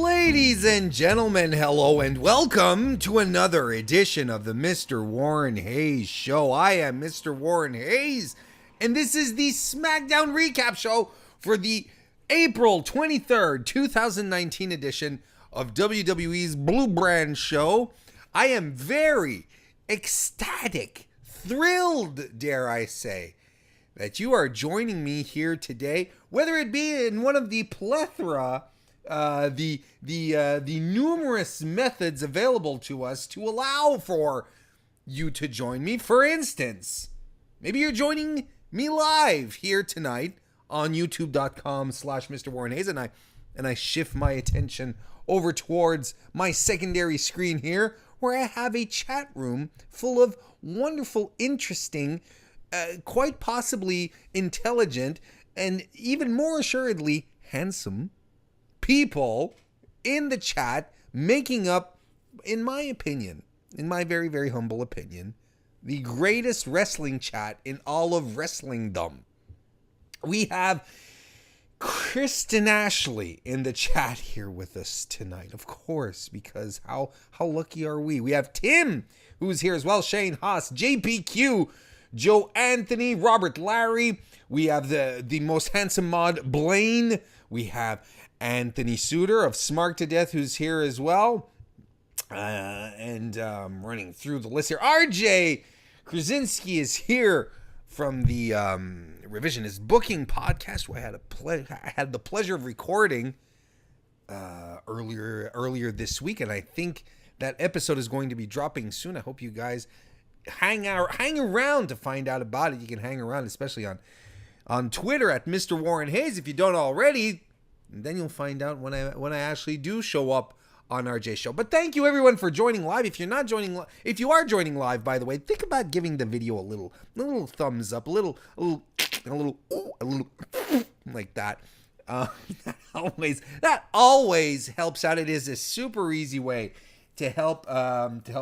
Ladies and gentlemen, hello and welcome to another edition of the Mr. Warren Hayes Show. I am Mr. Warren Hayes, and this is the SmackDown recap show for the April 23rd, 2019 edition of WWE's Blue Brand Show. I am very ecstatic, thrilled, dare I say, that you are joining me here today, whether it be in one of the plethora the numerous methods available to us to allow for you to join me. For instance, maybe you're joining me live here tonight on youtube.com/Mr. Warren Hayes, and I shift my attention over towards my secondary screen here, where I have a chat room full of wonderful, interesting, quite possibly intelligent, and even more assuredly handsome people in the chat, making up, in my opinion, in my very, very humble opinion, the greatest wrestling chat in all of wrestlingdom. We have Kristen Ashley in the chat here with us tonight, of course, because how lucky are we? We have Tim, who's here as well, Shane Haas, JPQ, Joe Anthony, Robert Larry. We have the most handsome mod, Blaine. We have Anthony Suter of Smart to Death, who's here as well. And running through the list here, RJ Krasinski is here from the Revisionist Booking podcast, where I had the pleasure of recording earlier this week, and I think that episode is going to be dropping soon. I hope you guys hang around to find out about it. You can hang around, especially on Twitter at Mr. Warren Hayes, if you don't already. And then you'll find out when I actually do show up on RJ's show. But thank you everyone for joining live. If you are joining live, by the way, think about giving the video a little thumbs up, a little like that. That always helps out. It is a super easy way to help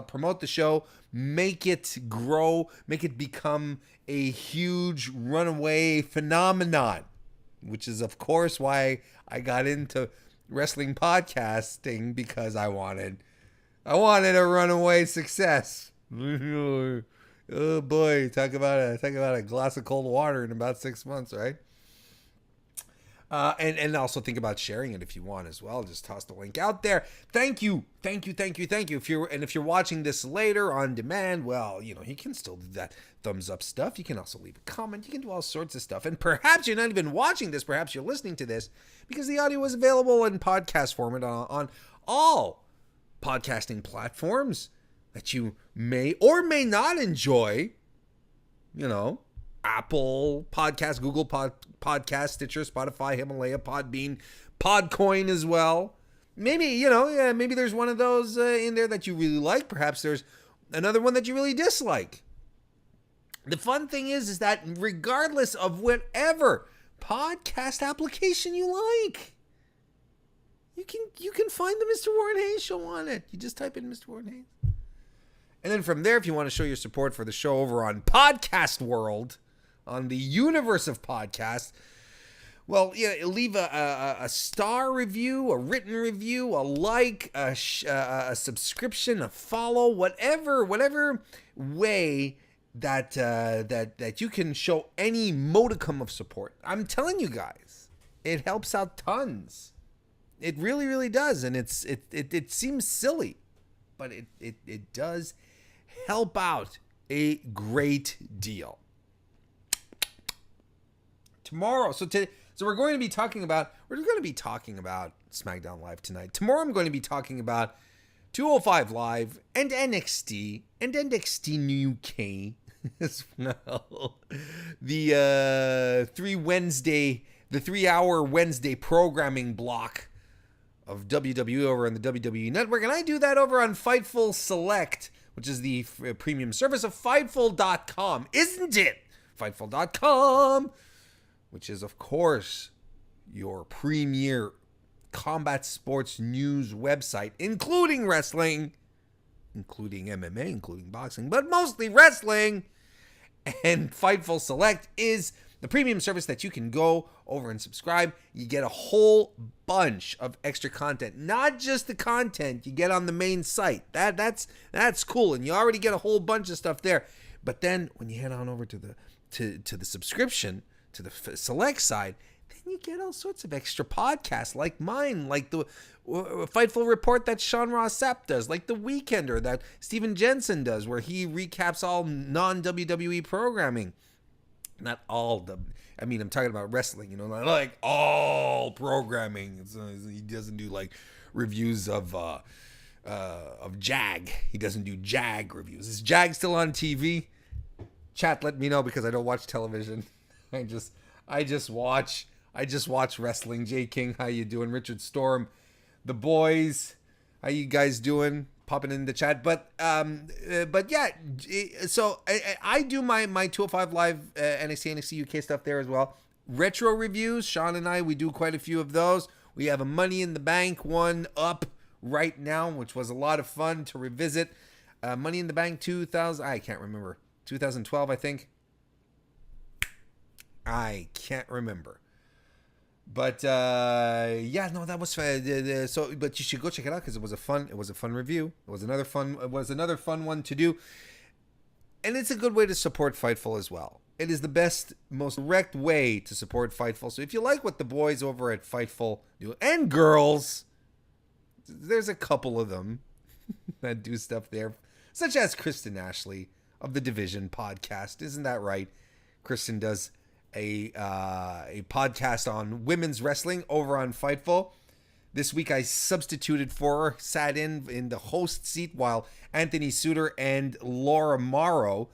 promote the show, make it grow, make it become a huge runaway phenomenon, which is, of course, why I got into wrestling podcasting, because I wanted a runaway success. Oh boy, talk about a glass of cold water in about 6 months, right? And also think about sharing it if you want as well. Just toss the link out there. Thank you. If you're watching this later on demand, well, you can still do that thumbs up stuff. You can also leave a comment. You can do all sorts of stuff. And perhaps you're not even watching this. Perhaps you're listening to this because the audio is available in podcast format on all podcasting platforms that you may or may not enjoy. Apple Podcast, Google Podcast, Stitcher, Spotify, Himalaya, Podbean, Podcoin as well. Maybe, maybe there's one of those in there that you really like. Perhaps there's another one that you really dislike. The fun thing is that regardless of whatever podcast application you like, you can find the Mr. Warren Hayes Show on it. You just type in Mr. Warren Hayes. And then from there, if you want to show your support for the show over on Podcast World, on the universe of podcasts, well, leave a star review, a written review, a like, a subscription, a follow, whatever way that you can show any modicum of support. I'm telling you guys, it helps out tons. It really, really does, and it seems silly, but it does help out a great deal. Tomorrow, so we're going to be talking about SmackDown Live tonight. Tomorrow I'm going to be talking about 205 Live and NXT New UK as well. The 3-hour Wednesday programming block of WWE over on the WWE Network, and I do that over on Fightful Select, which is the premium service of Fightful.com, isn't it? Fightful.com, which is, of course, your premier combat sports news website, including wrestling, including MMA, including boxing, but mostly wrestling. And Fightful Select is the premium service that you can go over and subscribe. You get a whole bunch of extra content, not just the content you get on the main site. That's cool, and you already get a whole bunch of stuff there. But then when you head on over to the subscription, to the select side, then you get all sorts of extra podcasts like mine, like the Fightful Report that Sean Ross Sapp does, like the Weekender that Steven Jensen does, where he recaps all non-WWE programming. Not all I'm talking about wrestling, not like all programming. He doesn't do like reviews of Jag. He doesn't do Jag reviews. Is Jag still on TV? Chat, let me know, because I don't watch television. I just watch wrestling. Jay King, how you doing? Richard Storm, the boys, how you guys doing? Popping in the chat. But yeah, so I do my 205 Live NXT UK stuff there as well. Retro reviews, Sean and I, we do quite a few of those. We have a Money in the Bank one up right now, which was a lot of fun to revisit. Money in the Bank 2000, I can't remember, 2012 I think. I can't remember. But yeah, no, that was fun. So, but you should go check it out, because it was a fun review. It was another fun one to do, and it's a good way to support Fightful as well. It is the best, most direct way to support Fightful. So if you like what the boys over at Fightful do, and girls, there's a couple of them that do stuff there, such as Kristen Ashley of the Division podcast. Isn't that right? Kristen does a podcast on women's wrestling over on Fightful. This week I substituted for her, sat in the host seat while Anthony Suter and Laura Morrow,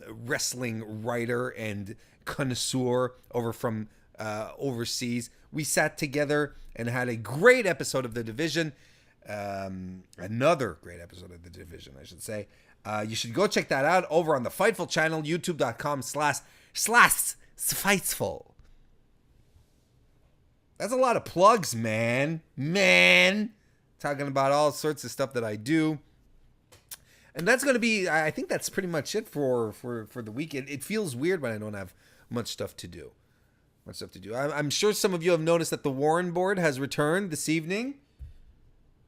wrestling writer and connoisseur over from overseas, we sat together and had a great episode of The Division. Another great episode of The Division, I should say. You should go check that out over on the Fightful channel, youtube.com/Fightful. That's a lot of plugs, man. Talking about all sorts of stuff that I do. And that's going to be, I think that's pretty much it for the week. It feels weird when I don't have much stuff to do. I'm sure some of you have noticed that the Warren board has returned this evening.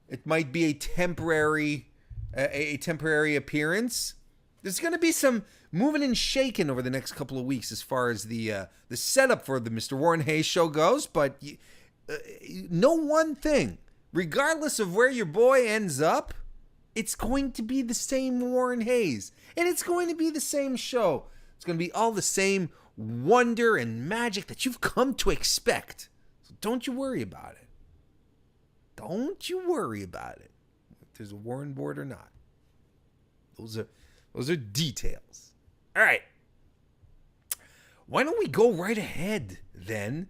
It might be a temporary appearance. There's going to be some moving and shaking over the next couple of weeks as far as the setup for the Mr. Warren Hayes show goes. But know one thing, regardless of where your boy ends up, it's going to be the same Warren Hayes. And it's going to be the same show. It's going to be all the same wonder and magic that you've come to expect. So don't you worry about it. Don't you worry about it. If there's a Warren board or not. Those are details. All right. Why don't we go right ahead then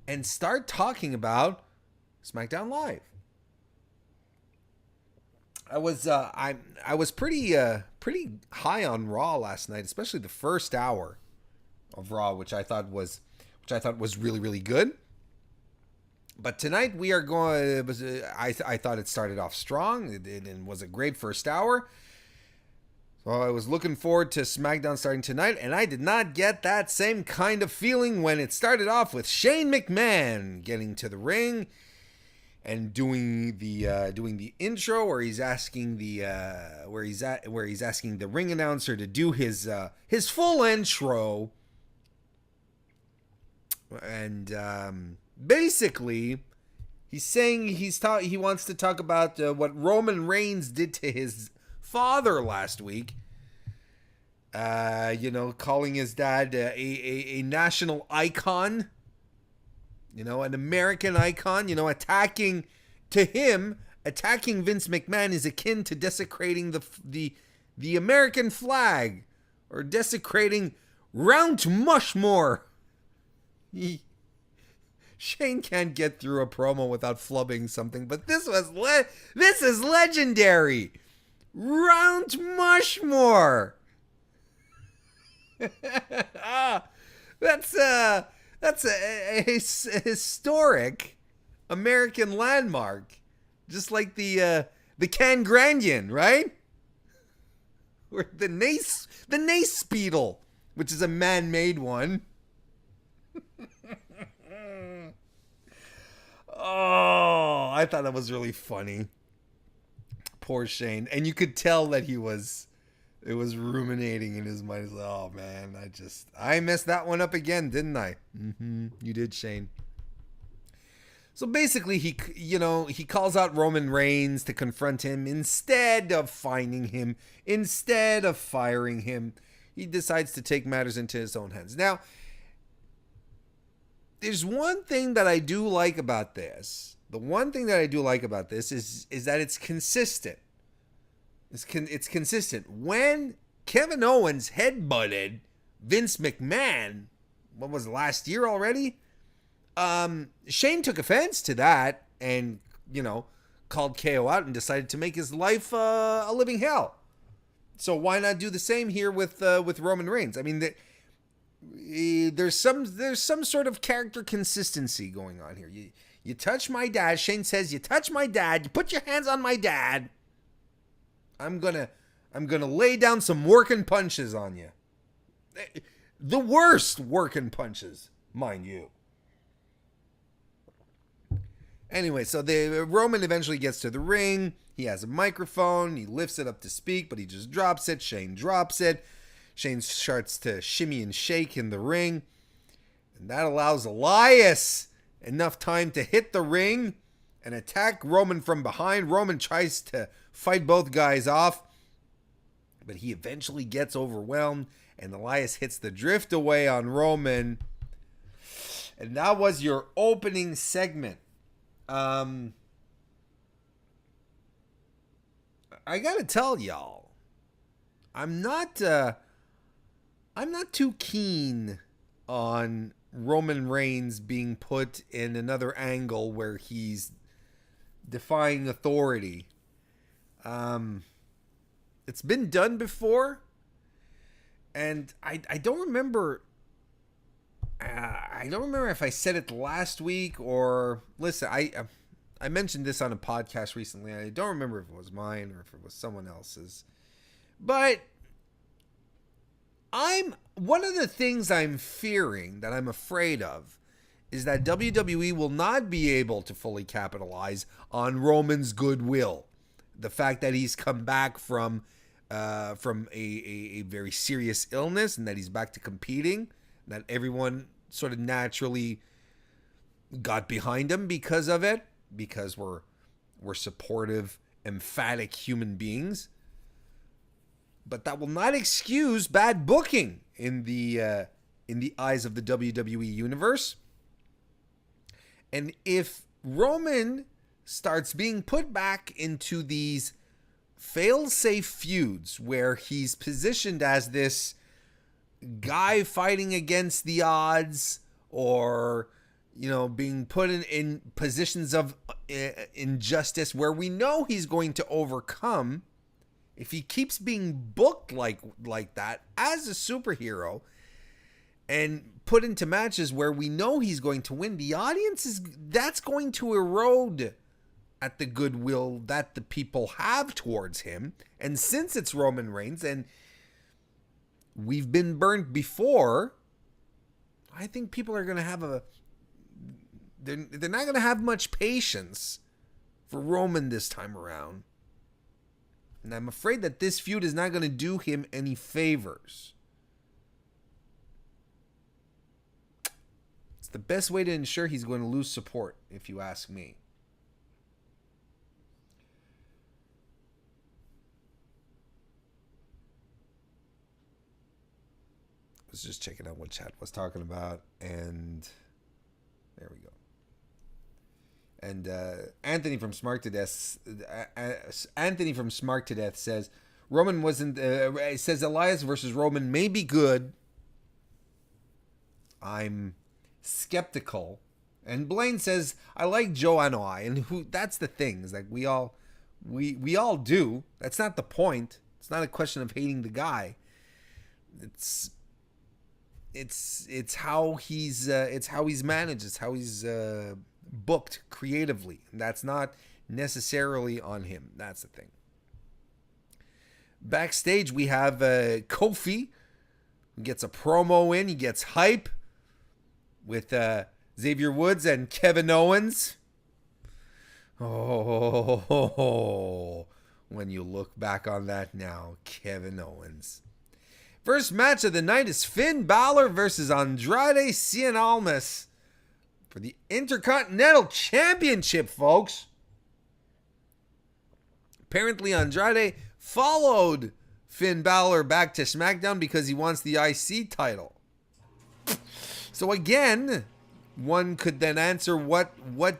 and start talking about SmackDown Live? I was pretty high on Raw last night, especially the first hour of Raw, which I thought was really, really good. But tonight we are going. I thought it started off strong. It was a great first hour. So I was looking forward to SmackDown starting tonight, and I did not get that same kind of feeling when it started off with Shane McMahon getting to the ring and doing the intro where he's asking the ring announcer to do his full intro, and basically he's saying he wants to talk about what Roman Reigns did to his father last week, calling his dad a national icon, an American icon, attacking Vince McMahon is akin to desecrating the American flag or desecrating ROUNT MUSHMORE. Shane can't get through a promo without flubbing something, but this is legendary. ROUNT MUSHMORE. That's a historic American landmark, just like the Can Granion, right? Or the Nace Beetle, which is a man-made one. Oh, I thought that was really funny. Poor Shane. And you could tell that it was ruminating in his mind. He's like, oh man, I messed that one up again, didn't I? You did, Shane. So basically, he calls out Roman Reigns to confront him instead of finding him, instead of firing him. He decides to take matters into his own hands. Now, there's one thing that I do like about this. The one thing that I do like about this is that it's consistent. It's consistent. When Kevin Owens headbutted Vince McMahon, what was it, last year already? Shane took offense to that and, called KO out and decided to make his life a living hell. So why not do the same here with Roman Reigns? I mean, there's some sort of character consistency going on here. You touch my dad. Shane says, you touch my dad. You put your hands on my dad. I'm gonna lay down some working punches on you. The worst working punches, mind you. Anyway, so Roman eventually gets to the ring. He has a microphone. He lifts it up to speak, but he just drops it. Shane drops it. Shane starts to shimmy and shake in the ring. And that allows Elias enough time to hit the ring and attack Roman from behind. Roman tries to fight both guys off, but he eventually gets overwhelmed, and Elias hits the drift away on Roman. And that was your opening segment. I gotta tell y'all, I'm not too keen on Roman Reigns being put in another angle where he's defying authority. It's been done before, and I don't remember. I don't remember if I said it last week or listen. I mentioned this on a podcast recently. I don't remember if it was mine or if it was someone else's. But one of the things I'm fearing, that I'm afraid of, is that WWE will not be able to fully capitalize on Roman's goodwill. The fact that he's come back from a very serious illness and that he's back to competing, that everyone sort of naturally got behind him because of it, because we're supportive, emphatic human beings. But that will not excuse bad booking in the eyes of the WWE universe. And if Roman starts being put back into these fail-safe feuds where he's positioned as this guy fighting against the odds, or being put in positions of injustice where we know he's going to overcome, if he keeps being booked like that as a superhero and put into matches where we know he's going to win, the audience that's going to erode at the goodwill that the people have towards him. And since it's Roman Reigns and we've been burnt before, I think people are going to have they're not going to have much patience for Roman this time around. And I'm afraid that this feud is not going to do him any favors. It's the best way to ensure he's going to lose support, if you ask me. I was just checking out what chat was talking about, and there we go. And Anthony from Smart to Death says Roman wasn't. Says Elias versus Roman may be good. I'm skeptical. And Blaine says I like Joe Anoa'i, and that's the thing, is like we all do. That's not the point. It's not a question of hating the guy. It's how he's managed. It's how he's booked creatively. That's not necessarily on him. That's the thing. Backstage, we have Kofi, who gets a promo in. He gets hype with Xavier Woods and Kevin Owens. Oh, when you look back on that now, Kevin Owens. First match of the night is Finn Balor versus Andrade Cien Almas for the Intercontinental Championship, folks. Apparently, Andrade followed Finn Balor back to SmackDown because he wants the IC title. So again, one could then answer what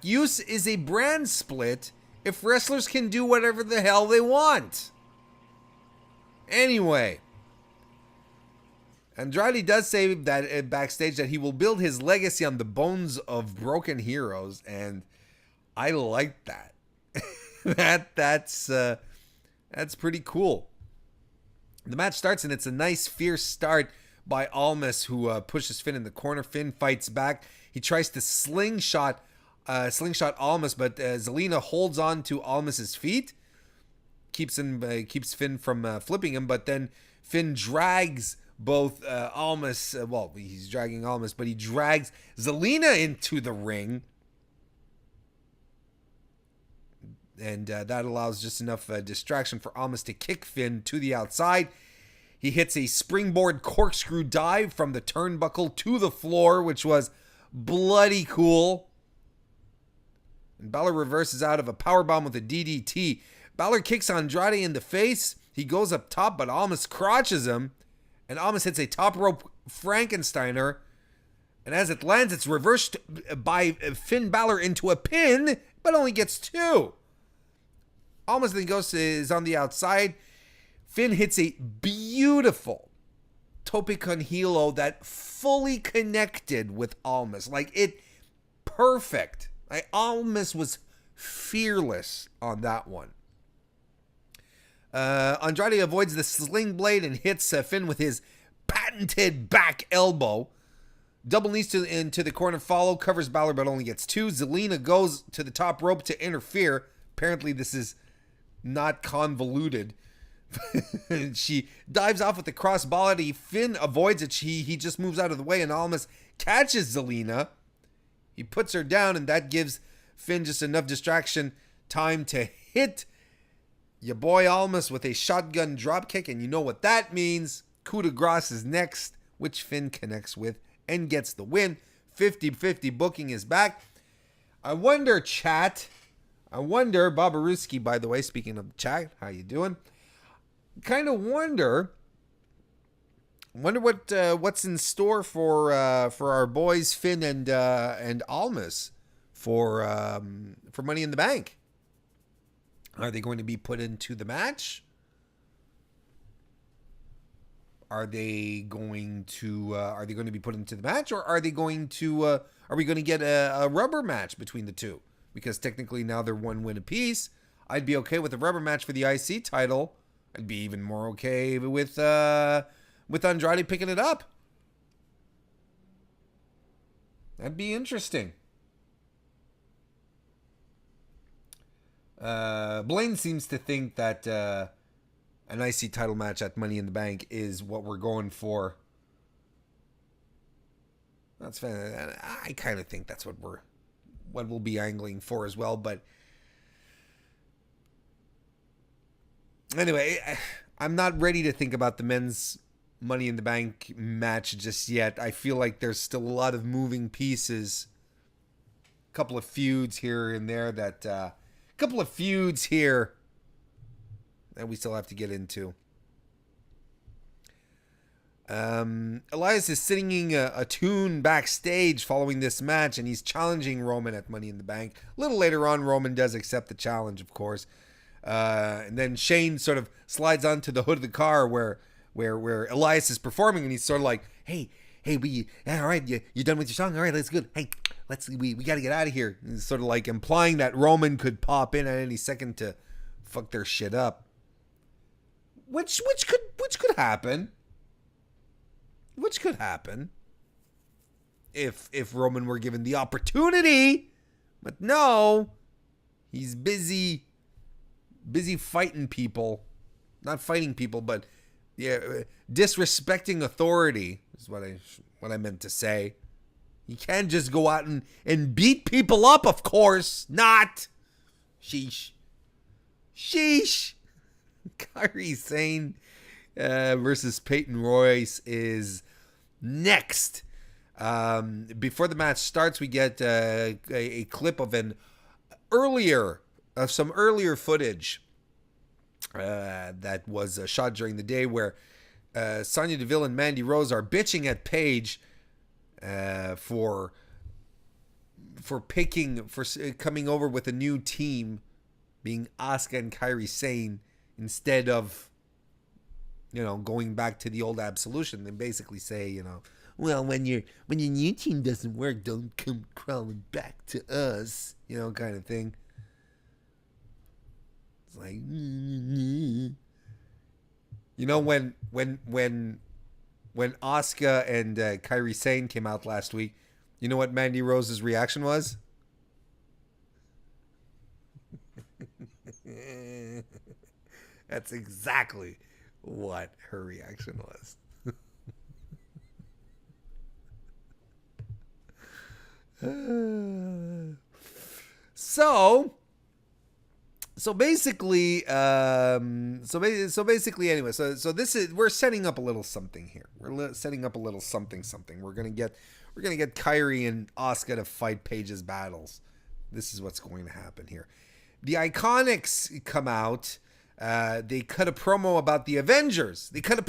use is a brand split if wrestlers can do whatever the hell they want? Anyway, Andrade does say that backstage that he will build his legacy on the bones of broken heroes, and I like that. That's pretty cool. The match starts, and it's a nice, fierce start by Almas, who pushes Finn in the corner. Finn fights back. He tries to slingshot Almas, but Zelina holds on to Almas's feet, keeps Finn from flipping him. But then Finn drags both Almas. He's dragging Almas, but he drags Zelina into the ring. And that allows just enough distraction for Almas to kick Finn to the outside. He hits a springboard corkscrew dive from the turnbuckle to the floor, which was bloody cool. And Balor reverses out of a powerbomb with a DDT. Balor kicks Andrade in the face. He goes up top, but Almas crotches him. And Almas hits a top rope Frankensteiner. And as it lands, it's reversed by Finn Balor into a pin, but only gets 2. Almas then is on the outside. Finn hits a beautiful tope con hilo that fully connected with Almas. Perfect. Almas was fearless on that one. Andrade avoids the sling blade and hits Finn with his patented back elbow. Double knees into the corner follow, covers Balor but only gets 2. Zelina goes to the top rope to interfere. Apparently this is not convoluted. She dives off with the crossbody. Finn avoids it. He just moves out of the way, and Almas catches Zelina. He puts her down, and that gives Finn just enough distraction time to hit your boy Almas with a shotgun dropkick, and you know what that means. Coup de grace is next, which Finn connects with and gets the win. 50-50 booking is back. I wonder, chat. Bobaruski, by the way, speaking of chat, how you doing? Kind of wonder what's in store for our boys Finn and Almas for Money in the Bank. Are they going to be put into the match? Are they going to be put into the match, or are we going to get a rubber match between the two? Because technically now they're 1 win apiece. I'd be okay with a rubber match for the IC title. I'd be even more okay with Andrade picking it up. That'd be interesting. Blaine seems to think that an IC title match at Money in the Bank is what we're going for. That's fine. I kind of think that's what we'll be angling for as well, but anyway, I'm not ready to think about the men's Money in the Bank match just yet. I feel like there's still a lot of moving pieces. A couple of feuds here and there that we still have to get into. Elias is singing a tune backstage following this match, and he's challenging Roman at Money in the Bank. A little later on, Roman does accept the challenge, of course. And then Shane sort of slides onto the hood of the car where Elias is performing, and he's sort of like, hey, all right, you done with your song? All right, that's good. Hey, we got to get out of here. And it's sort of like implying that Roman could pop in at any second to fuck their shit up, which could happen. Which could happen if Roman were given the opportunity, but no, he's busy fighting people, not fighting people, but disrespecting authority is what I meant to say. You can't just go out and beat people up, of course not. Sheesh. Sheesh. Kairi Sane versus Peyton Royce is next. Before the match starts, we get a clip of some earlier footage that was shot during the day, where Sonya Deville and Mandy Rose are bitching at Paige for coming over with a new team, being Asuka and Kairi Sane, instead of going back to the old Absolution. They basically say, well, when your new team doesn't work, don't come crawling back to us, kind of thing. It's like, when Asuka and Kairi Sane came out last week, you know what Mandy Rose's reaction was? That's exactly what her reaction was. So basically, anyway, so this is, we're setting up a little something here. We're setting up a little something. We're gonna get Kairi and Asuka to fight Paige's battles. This is what's going to happen here. The Iconics come out. They cut a promo about the Avengers. Because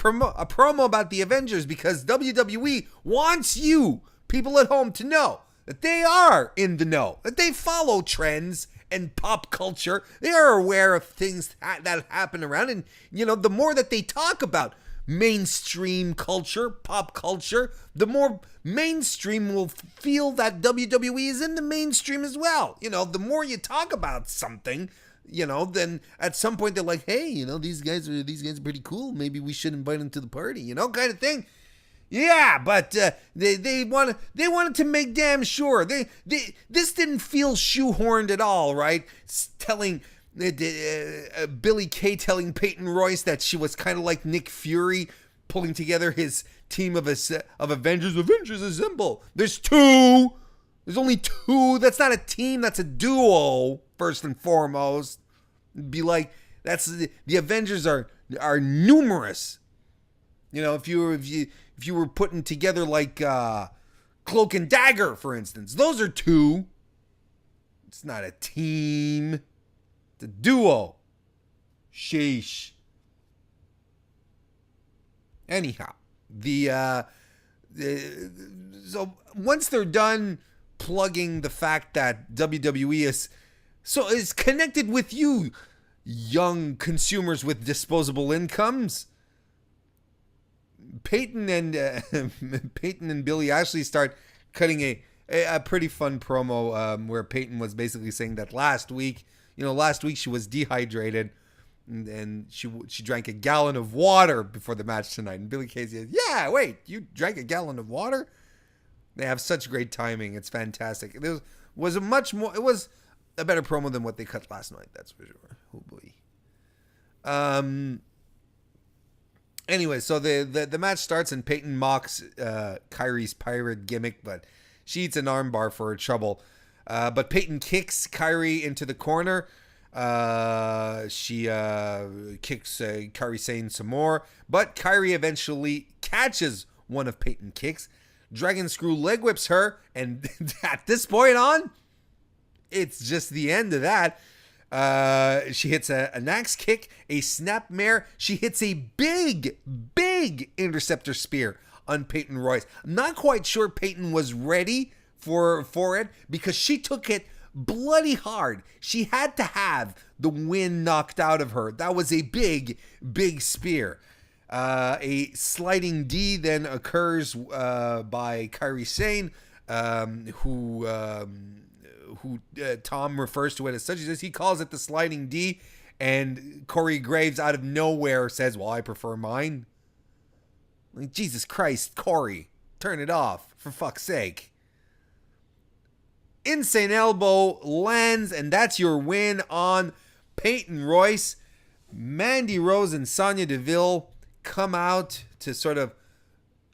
WWE wants you, people at home, to know that they are in the know, that they follow trends and pop culture. They are aware of things that happen around. And, the more that they talk about mainstream culture, pop culture, the more mainstream will feel that WWE is in the mainstream as well. The more you talk about something, then at some point they're like, hey, these guys are pretty cool. Maybe we should invite them to the party, kind of thing. Yeah, but they wanted to make damn sure this didn't feel shoehorned at all, right? Telling Billy Kay telling Peyton Royce that she was kind of like Nick Fury pulling together his team of Avengers. Avengers Assemble. There's two. There's only two. That's not a team. That's a duo. First and foremost, be like, that's the Avengers are numerous. If you were putting together like Cloak and Dagger, for instance, those are two. It's not a team. It's a duo. Sheesh. Anyhow, so once they're done plugging the fact that WWE is connected with you, young consumers with disposable incomes, Peyton and Billy Ashley start cutting a pretty fun promo where Peyton was basically saying that last week she was dehydrated and she drank a gallon of water before the match tonight. And Billy Kay says, yeah, wait, you drank a gallon of water? They have such great timing. It's fantastic. It was a better promo than what they cut last night. That's for sure. Oh boy. Anyway, so the match starts and Peyton mocks Kairi's pirate gimmick, but she eats an armbar for her trouble. But Peyton kicks Kairi into the corner. She kicks Kairi Sane some more, but Kairi eventually catches one of Peyton's kicks. Dragon Screw leg whips her, and at this point on, it's just the end of that. She hits an axe kick, a snapmare. She hits a big interceptor spear on Peyton Royce. I'm not quite sure Peyton was ready for it because she took it bloody hard. She had to have the wind knocked out of her. That was a big spear. A sliding D then occurs by Kairi Sane, who Tom refers to it as such. He calls it the sliding D, and Corey Graves out of nowhere says, well, I prefer mine. Like, Jesus Christ, Corey, turn it off, for fuck's sake. Insane elbow lands, and that's your win on Peyton Royce. Mandy Rose and Sonya Deville come out to sort of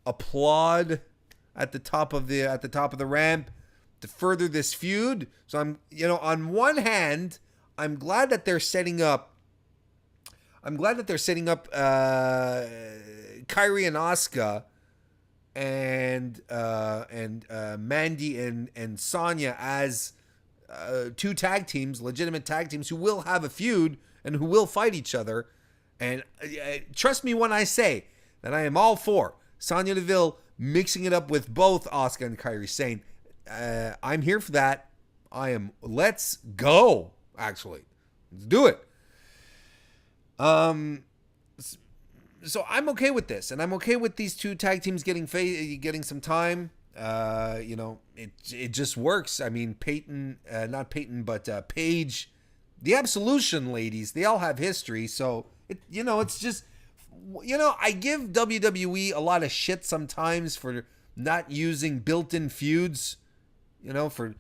applaud at the top of the ramp to further this feud. So on one hand, I'm glad that they're setting up. Kyrie and Asuka and Mandy and Sonya as two tag teams, legitimate tag teams who will have a feud and who will fight each other. And trust me when I say that I am all for Sonya Deville mixing it up with both Asuka and Kairi Sane. I'm here for that. Let's go, actually. Let's do it. So I'm okay with this, and I'm okay with these two tag teams getting some time. It just works. I mean, Paige, the Absolution ladies, they all have history, so it's just, I give WWE a lot of shit sometimes for not using built-in feuds, for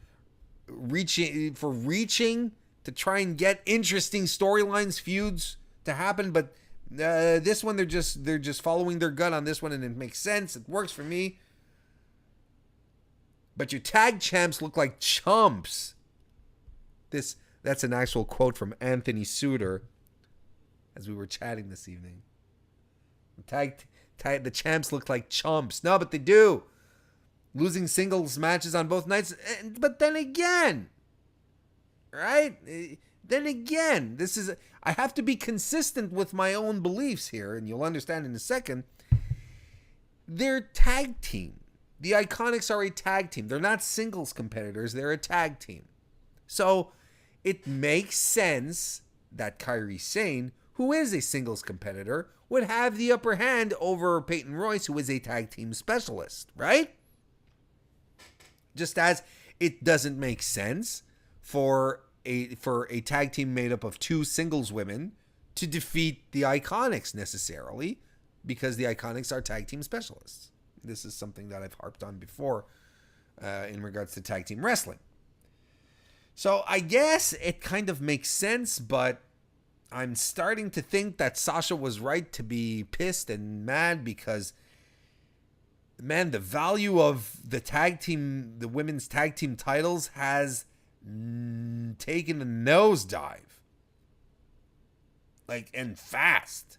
reaching to try and get interesting storylines, feuds to happen, but this one they're just following their gut on this one, and it makes sense. It works for me. But your tag champs look like chumps. That's an actual quote from Anthony Suter as we were chatting this evening. The champs look like chumps. No, but they do. Losing singles matches on both nights. But then again, right? Then again, I have to be consistent with my own beliefs here, and you'll understand in a second. They're tag team. The Iconics are a tag team. They're not singles competitors. They're a tag team. So it makes sense that Kairi Sane, who is a singles competitor, would have the upper hand over Peyton Royce, who is a tag team specialist, right? Just as it doesn't make sense for a tag team made up of two singles women to defeat the Iconics necessarily, because the Iconics are tag team specialists. This is something that I've harped on before in regards to tag team wrestling. So I guess it kind of makes sense, but I'm starting to think that Sasha was right to be pissed and mad because, man, the value of the women's tag team titles has taken a nosedive. And fast.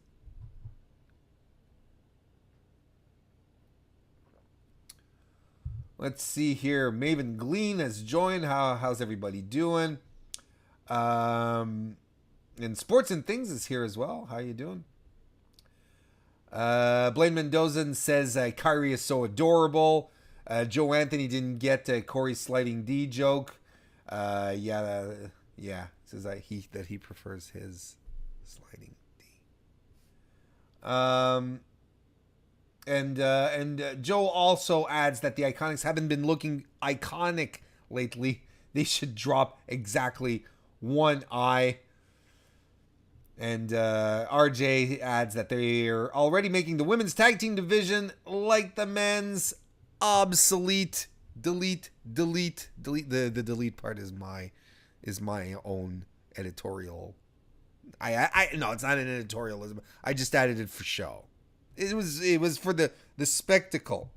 Let's see here. Maven Glean has joined. How's everybody doing? And Sports and Things is here as well. How you doing? Blaine Mendoza says Kyrie is so adorable. Joe Anthony didn't get Corey's sliding D joke. Yeah. Says that he prefers his sliding D. And Joe also adds that the Iconics haven't been looking iconic lately. They should drop exactly one eye. And RJ adds that they are already making the women's tag team division like the men's obsolete. Delete. The delete part is my own editorial. No, it's not an editorialism. I just added it for show. It was for the spectacle.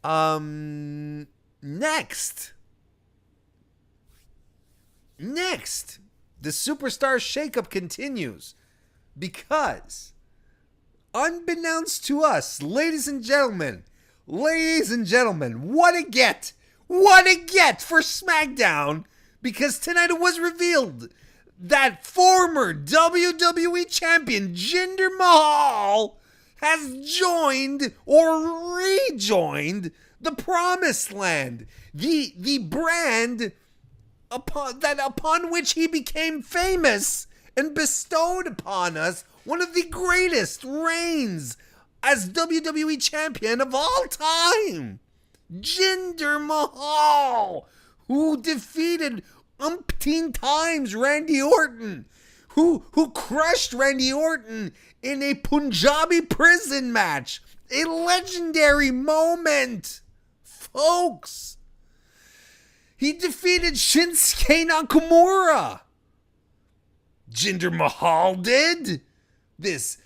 Next, the Superstar shakeup continues because, unbeknownst to us, ladies and gentlemen, what a get for SmackDown, because tonight it was revealed that former WWE Champion Jinder Mahal has joined or rejoined the Promised Land, the brand upon which he became famous and bestowed upon us one of the greatest reigns as WWE Champion of all time. Jinder Mahal, who defeated umpteen times Randy Orton, who crushed Randy Orton in a Punjabi prison match. A legendary moment, folks. He defeated Shinsuke Nakamura. Jinder Mahal did. This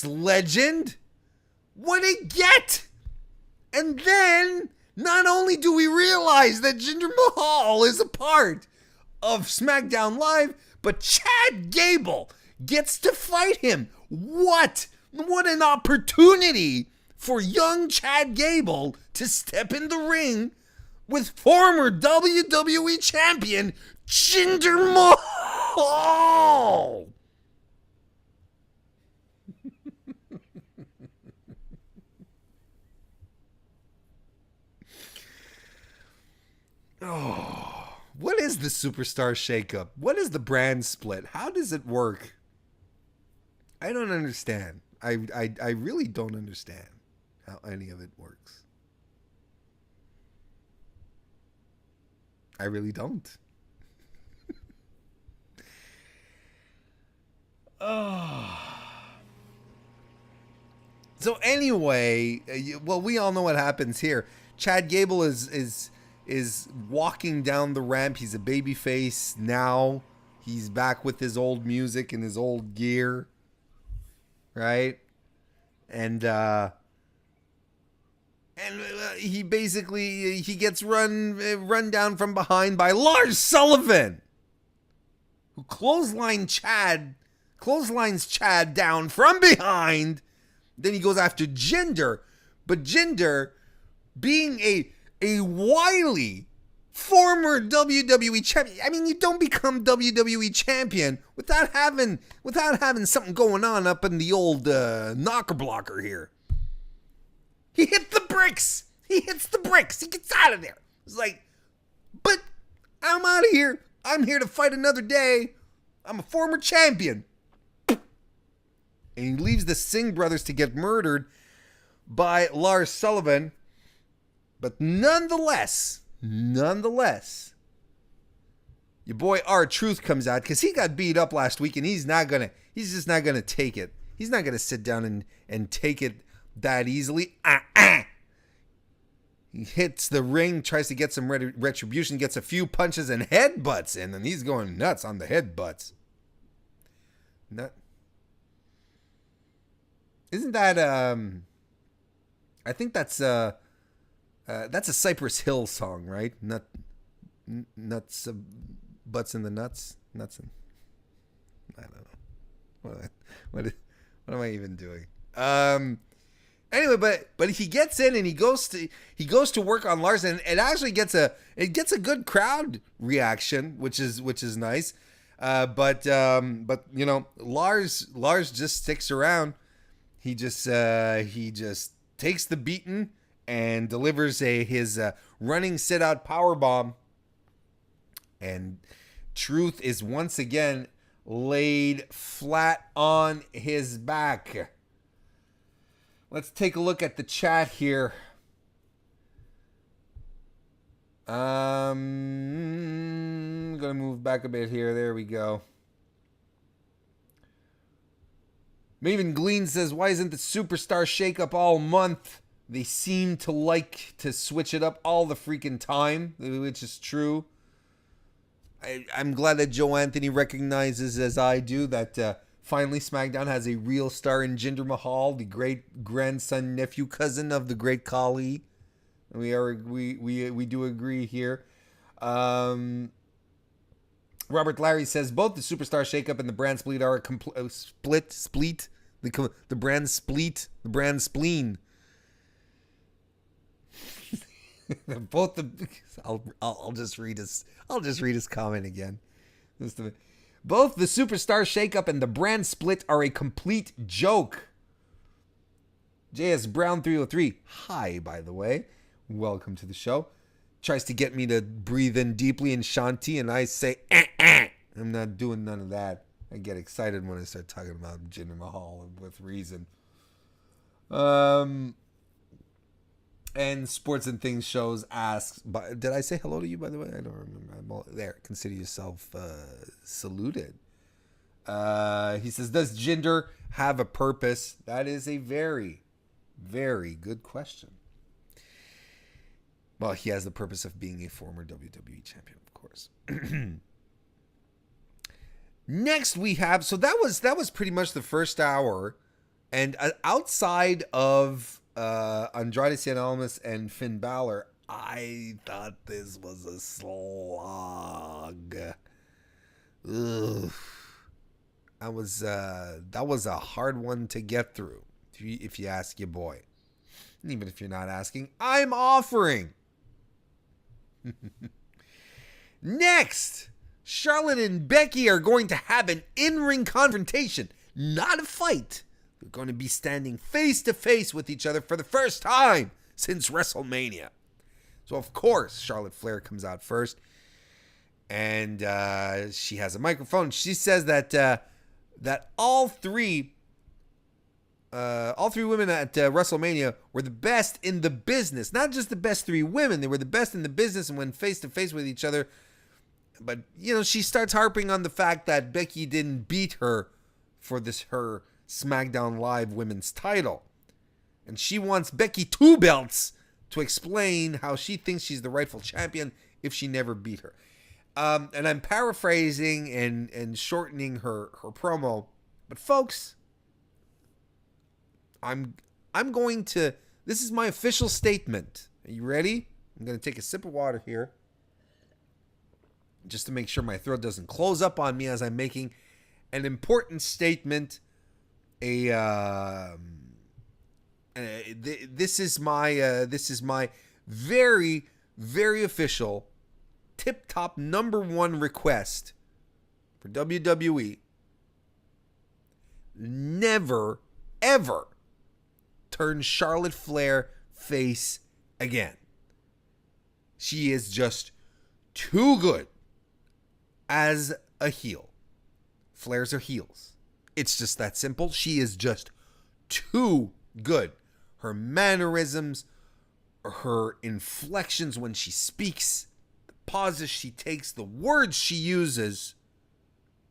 legend. What a get. And then not only do we realize that Jinder Mahal is a part of SmackDown Live, but Chad Gable gets to fight him. What an opportunity for young Chad Gable to step in the ring with former WWE Champion Jinder Mahal. Oh, what is the superstar shakeup? What is the brand split? How does it work? I don't understand. I really don't understand how any of it works. I really don't. Oh. So anyway, well, we all know what happens here. Chad Gable is walking down the ramp. He's a babyface now. He's back with his old music and his old gear, right? And he basically he gets run down from behind by Lars Sullivan, who clotheslines Chad down from behind. Then he goes after Jinder, but Jinder, being a wily former WWE champion. I mean, you don't become WWE champion without having something going on up in the old knocker blocker here. He hit the bricks. He hits the bricks. He gets out of there. It's like, but I'm out of here. I'm here to fight another day. I'm a former champion. And he leaves the Singh brothers to get murdered by Lars Sullivan. But nonetheless, your boy R-Truth comes out because he got beat up last week, and he's just not gonna take it. He's not gonna sit down and take it that easily. He hits the ring, tries to get some retribution, gets a few punches and headbutts in, and he's going nuts on the headbutts. Isn't that I think that's a Cypress Hill song, right? Nuts, butts in the nuts, nuts in. I don't know. What am I even doing? Anyway, but he gets in and he goes to work on Lars, and it actually gets a good crowd reaction, which is nice. But you know, Lars just sticks around. He just takes the beating and delivers his running sit-out powerbomb. And Truth is once again laid flat on his back. Let's take a look at the chat here. Gonna move back a bit here. There we go. Maven Glean says, why isn't the superstar shakeup all month? They seem to like to switch it up all the freaking time, which is true. I'm glad that Joe Anthony recognizes, as I do, that finally SmackDown has a real star in Jinder Mahal, the great grandson, nephew, cousin of the great Khali. We do agree here. Robert Larry says both the superstar shakeup and the brand split are a split. The brand split, the brand spleen. Both the I'll just read his comment again. Both the superstar shakeup and the brand split are a complete joke. JS Brown 303. Hi, by the way. Welcome to the show. Tries to get me to breathe in deeply in Shanti, and I say, I'm not doing none of that. I get excited when I start talking about Jinder Mahal with reason. And Sports and Things shows asks, did I say hello to you, by the way? I don't remember. I'm all there. Consider yourself saluted. He says, does Jinder have a purpose? That is a very, very good question. Well, he has the purpose of being a former WWE champion, of course. Next we have, so that was pretty much the first hour, and outside of Andrade Cien Almas and Finn Balor, I thought this was a slog. Ugh. That was a hard one to get through, if you ask your boy. And even if you're not asking, I'm offering. Next, Charlotte and Becky are going to have an in-ring confrontation, not a fight. They're going to be standing face to face with each other for the first time since WrestleMania. So, of course, Charlotte Flair comes out first, and she has a microphone. She says that all three women at WrestleMania were the best in the business. Not just the best three women. They were the best in the business and went face to face with each other. But, she starts harping on the fact that Becky didn't beat her for her SmackDown Live women's title. And she wants Becky 2 belts to explain how she thinks she's the rightful champion if she never beat her. And I'm paraphrasing and shortening her promo. But folks, I'm going to, this is my official statement. Are you ready? I'm going to take a sip of water here, just to make sure my throat doesn't close up on me as I'm making an important statement. This is my very, very official tip-top number one request for WWE. Never, ever turn Charlotte Flair face again. She is just too good as a heel. Flair's are heels. It's just that simple. She is just too good. Her mannerisms, her inflections when she speaks, the pauses she takes, the words she uses,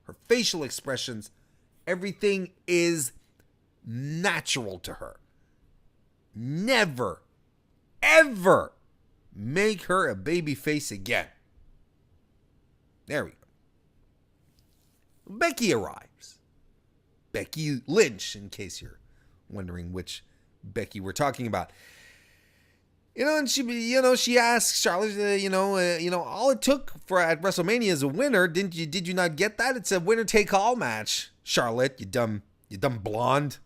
her facial expressions, everything is natural to her. Never, ever make her a babyface again. There we go. Becky arrives. Becky Lynch, in case you're wondering which Becky we're talking about. And she asks Charlotte, all it took for at WrestleMania is a winner. Did you not get that? It's a winner take all match, Charlotte, you dumb blonde.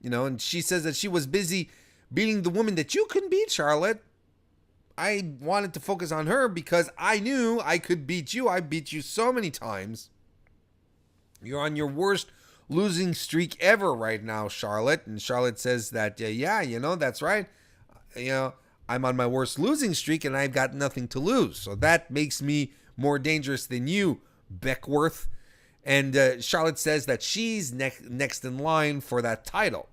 And she says that she was busy beating the woman that you couldn't beat, Charlotte. I wanted to focus on her because I knew I could beat you. I beat you so many times. You're on your worst losing streak ever right now, Charlotte. And Charlotte says that, that's right. I'm on my worst losing streak and I've got nothing to lose. So that makes me more dangerous than you, Beckworth. And Charlotte says that she's next in line for that title.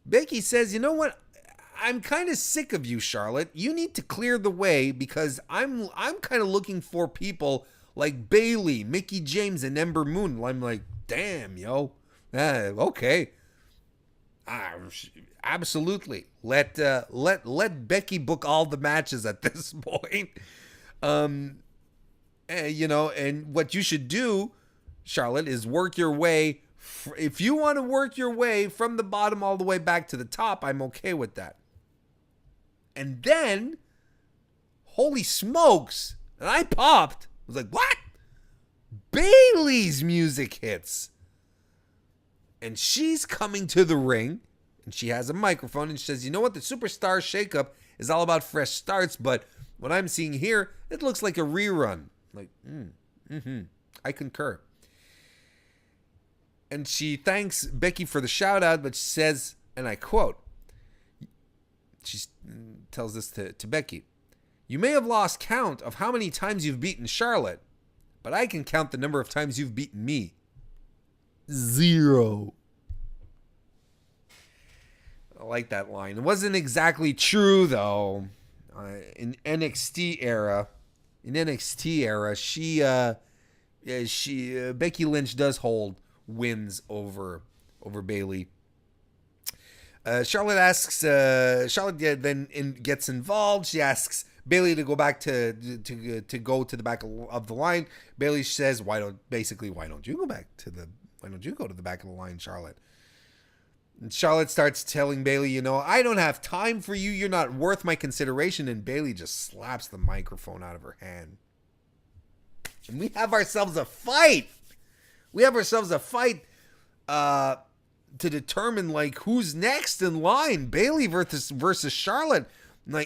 Becky says, you know what? I'm kind of sick of you, Charlotte. You need to clear the way because I'm kind of looking for people like Bayley, Mickie James, and Ember Moon. I'm like, damn, yo. Okay. Absolutely. Let Becky book all the matches at this point. And what you should do, Charlotte, is work your way. If you want to work your way from the bottom all the way back to the top, I'm okay with that. And then, holy smokes, and I popped. I was like, what? Bayley's music hits. And she's coming to the ring, and she has a microphone, and she says, you know what? The Superstar Shakeup is all about fresh starts, but what I'm seeing here, it looks like a rerun. Like, I concur. And she thanks Becky for the shout out, but she says, and I quote, she tells this to Becky, you may have lost count of how many times you've beaten Charlotte, but I can count the number of times you've beaten me. 0. I like that line. It wasn't exactly true, though. In NXT era, Becky Lynch does hold wins over Bayley. Charlotte then gets involved. She asks Bayley to go back to go to the back of the line. Bayley says, why don't you go to the back of the line, Charlotte? And Charlotte starts telling Bayley, I don't have time for you. You're not worth my consideration. And Bayley just slaps the microphone out of her hand. And we have ourselves a fight. To determine who's next in line. Bayley versus Charlotte.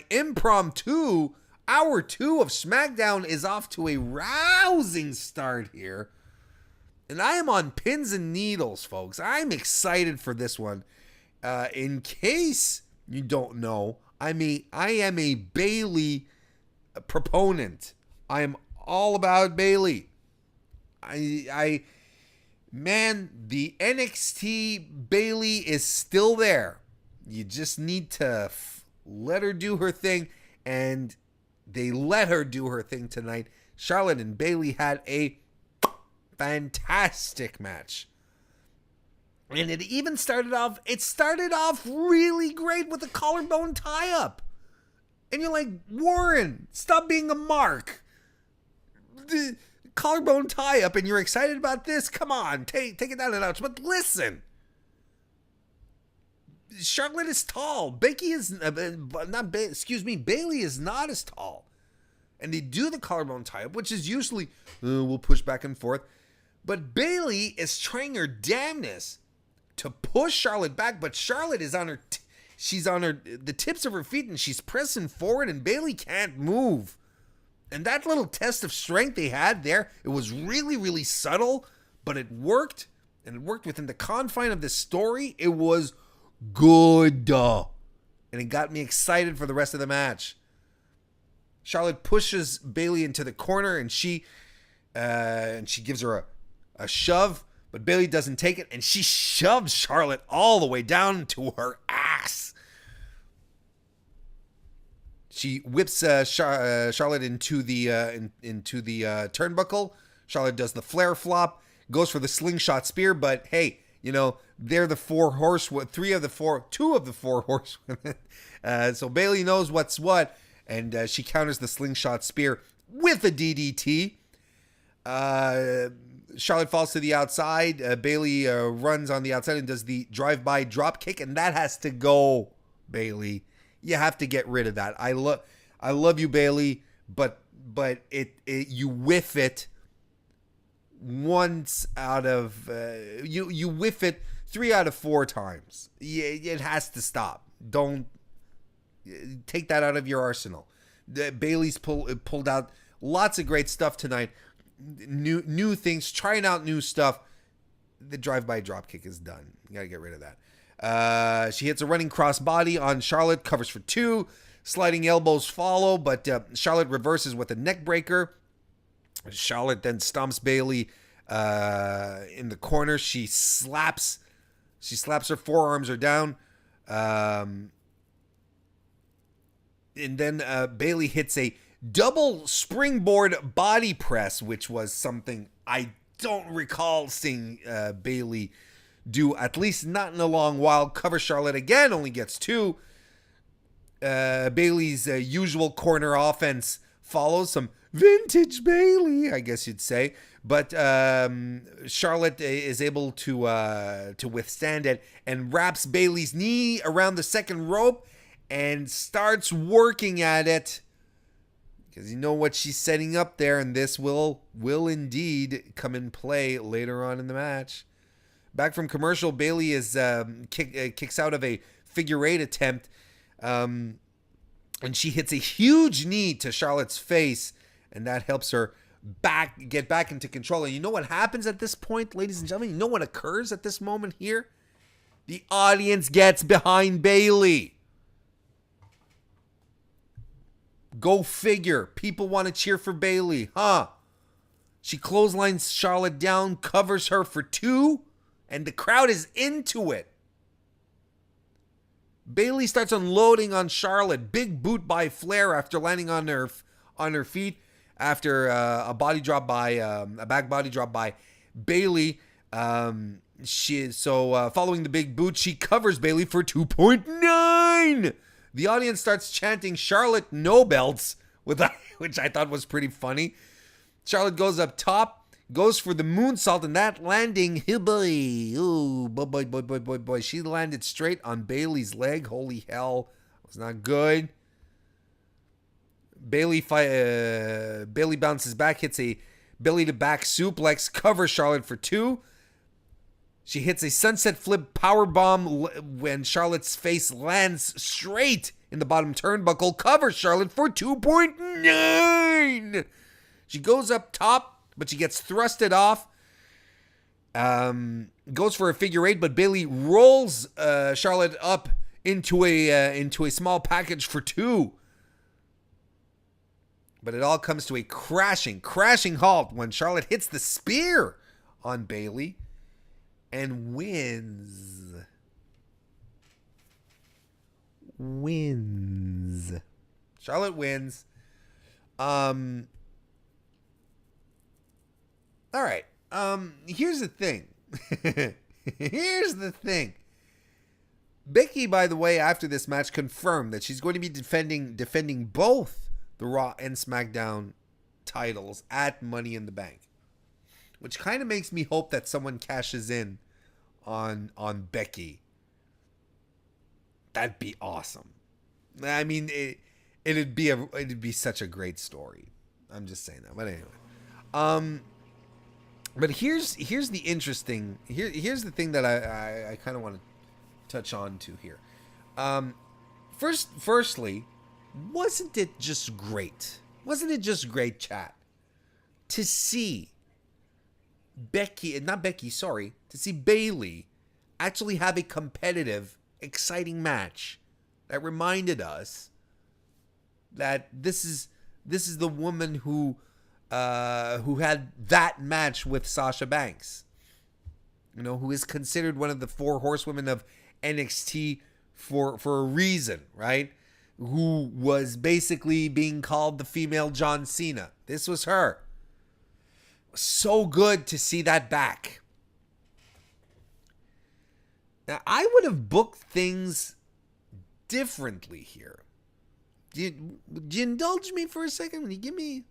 Impromptu. Hour 2 of SmackDown is off to a rousing start here. And I am on pins and needles, folks. I'm excited for this one. In case you don't know, I am a Bayley proponent. I am all about Bayley. Man, the NXT Bayley is still there. You just need to let her do her thing, and they let her do her thing tonight. Charlotte and Bayley had a fantastic match. And it even started off really great with a collarbone tie-up. And you're like, Warren, stop being a mark. The collarbone tie-up, and you're excited about this? Come on, take it down a notch. But listen, Charlotte is tall. Bayley is not as tall. And they do the collarbone tie-up, which is usually, we'll push back and forth. But Bayley is trying her damnness to push Charlotte back, but Charlotte is on the tips of her feet, and she's pressing forward, and Bayley can't move. And that little test of strength they had there, it was really, really subtle, but it worked, and it worked within the confine of this story. It was good, and it got me excited for the rest of the match. Charlotte pushes Bayley into the corner, and she gives her a shove, but Bayley doesn't take it, and she shoves Charlotte all the way down to her ass. She whips Charlotte into the turnbuckle. Charlotte does the Flair flop, goes for the slingshot spear, but hey, they're the two of the four horsewomen. So Bayley knows what's what, and she counters the slingshot spear with a DDT. Charlotte falls to the outside. Bayley runs on the outside and does the drive-by drop kick, and that has to go, Bayley. You have to get rid of that. I love you, Bayley, but you whiff it once out of you whiff it 3 out of 4 times. It has to stop. Don't take that out of your arsenal. Bayley's pulled out lots of great stuff tonight. New things, trying out new stuff. The drive-by dropkick is done. You got to get rid of that. She hits a running crossbody on Charlotte, covers for 2. Sliding elbows follow, but Charlotte reverses with a neck breaker. Charlotte then stomps Bayley in the corner. She slaps her forearms are down. And then Bayley hits a double springboard body press, which was something I don't recall seeing Bayley do, at least not in a long while. Cover Charlotte again, only gets 2. Bayley's usual corner offense follows, some vintage Bayley, I guess you'd say. But Charlotte is able to withstand it and wraps Bayley's knee around the second rope and starts working at it. Because you know what she's setting up there, and this will indeed come in play later on in the match. Back from commercial, Bayley is kicks out of a figure 8 attempt, and she hits a huge knee to Charlotte's face, and that helps her get back into control. And you know what happens at this point, ladies and gentlemen? You know what occurs at this moment here? The audience gets behind Bayley. Go figure. People want to cheer for Bayley, huh? She clotheslines Charlotte down, covers her for 2, and the crowd is into it. Bayley starts unloading on Charlotte. Big boot by Flair after landing on her feet after a back body drop by Bayley. Following the big boot, she covers Bayley for 2.9. The audience starts chanting Charlotte no belts, which I thought was pretty funny. Charlotte goes up top, goes for the moonsault, and that landing, boy. She landed straight on Bayley's leg. Holy hell, it was not good. Bayley bounces back, hits a belly to back suplex, covers Charlotte for 2. She hits a sunset flip powerbomb when Charlotte's face lands straight in the bottom turnbuckle, covers Charlotte for 2.9. She goes up top, but she gets thrusted off. Goes for a figure 8, but Bayley rolls Charlotte up into a small package for 2. But it all comes to a crashing halt when Charlotte hits the spear on Bayley and wins. Charlotte wins. All right. Here's the thing. Becky, by the way, after this match confirmed that she's going to be defending both the Raw and SmackDown titles at Money in the Bank, which kind of makes me hope that someone cashes in on Becky. That'd be awesome. I mean, it'd be such a great story. I'm just saying that. But anyway, but here's the interesting here's the thing that I kind of want to touch on to here. Firstly, wasn't it just great, chat, to see to see Bayley actually have a competitive, exciting match that reminded us that this is the woman who had that match with Sasha Banks, who is considered one of the 4 horsewomen of NXT for a reason, right? Who was basically being called the female John Cena. This was her. So good to see that back. Now, I would have booked things differently here. Would you indulge me for a second? Would you give me...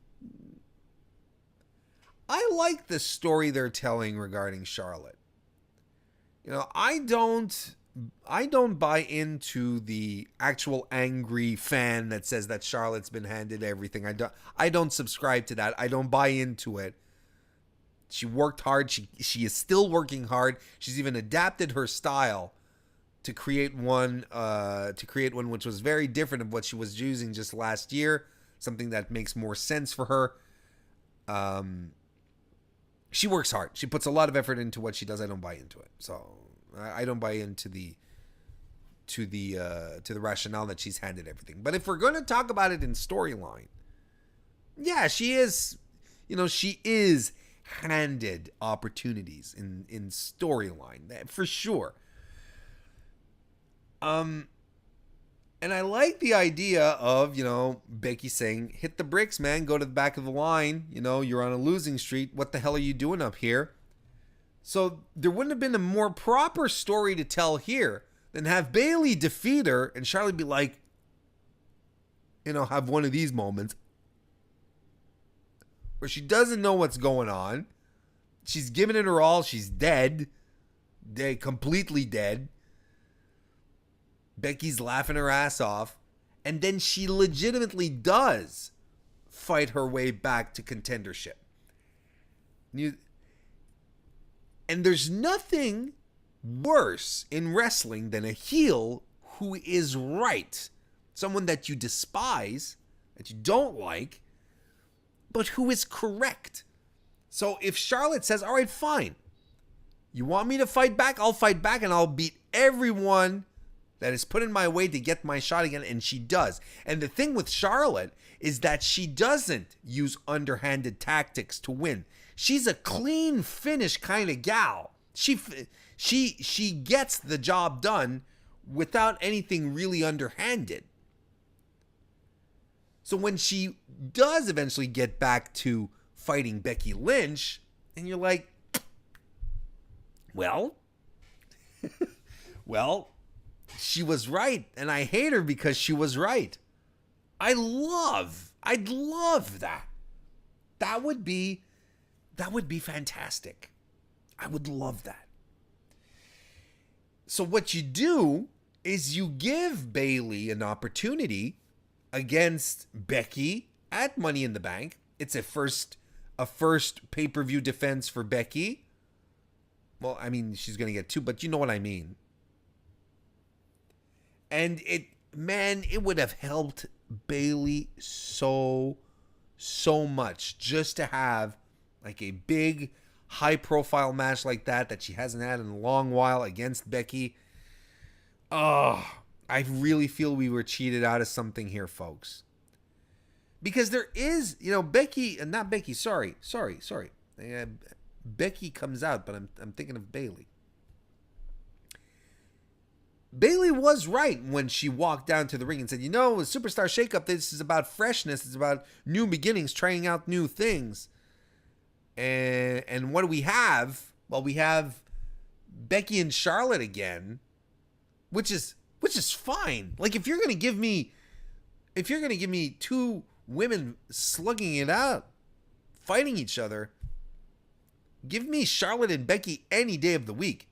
I like the story they're telling regarding Charlotte. I don't buy into the actual angry fan that says that Charlotte's been handed everything. I don't subscribe to that. I don't buy into it. She worked hard. She is still working hard. She's even adapted her style to create one which was very different of what she was using just last year. Something that makes more sense for her. She works hard. She puts a lot of effort into what she does. I don't buy into it. So I don't buy into the rationale that she's handed everything. But if we're going to talk about it in storyline, yeah, she is handed opportunities in storyline, for sure. And I like the idea of, Becky saying, hit the bricks, man, go to the back of the line. You're on a losing streak. What the hell are you doing up here? So there wouldn't have been a more proper story to tell here than have Bayley defeat her and Charlotte be like, have one of these moments where she doesn't know what's going on. She's giving it her all. She's dead. Completely dead. Becky's laughing her ass off. And then she legitimately does fight her way back to contendership. And there's nothing worse in wrestling than a heel who is right. Someone that you despise, that you don't like, but who is correct. So if Charlotte says, all right, fine. You want me to fight back? I'll fight back and I'll beat everyone that is put in my way to get my shot again. And she does. And the thing with Charlotte is that she doesn't use underhanded tactics to win. She's a clean finish kind of gal. She gets the job done without anything really underhanded. So when she does eventually get back to fighting Becky Lynch, and you're like, well, she was right, and I hate her because she was right. I'd love that. That would be That would be fantastic. I would love that. So what you do is you give Bayley an opportunity against Becky at Money in the Bank. It's a first pay-per-view defense for Becky. Well, I mean, she's going to get two, but you know what I mean. And it would have helped Bayley so much just to have like a big high-profile match like that she hasn't had in a long while against Becky. Oh, I really feel we were cheated out of something here, folks. Because there is, Becky, not Becky, sorry. Becky comes out, but I'm thinking of Bayley. Bayley was right when she walked down to the ring and said, a Superstar Shakeup, this is about freshness. It's about new beginnings, trying out new things. And what do we have? Well, we have Becky and Charlotte again, which is fine. Like if you're gonna give me two women slugging it out, fighting each other, give me Charlotte and Becky any day of the week.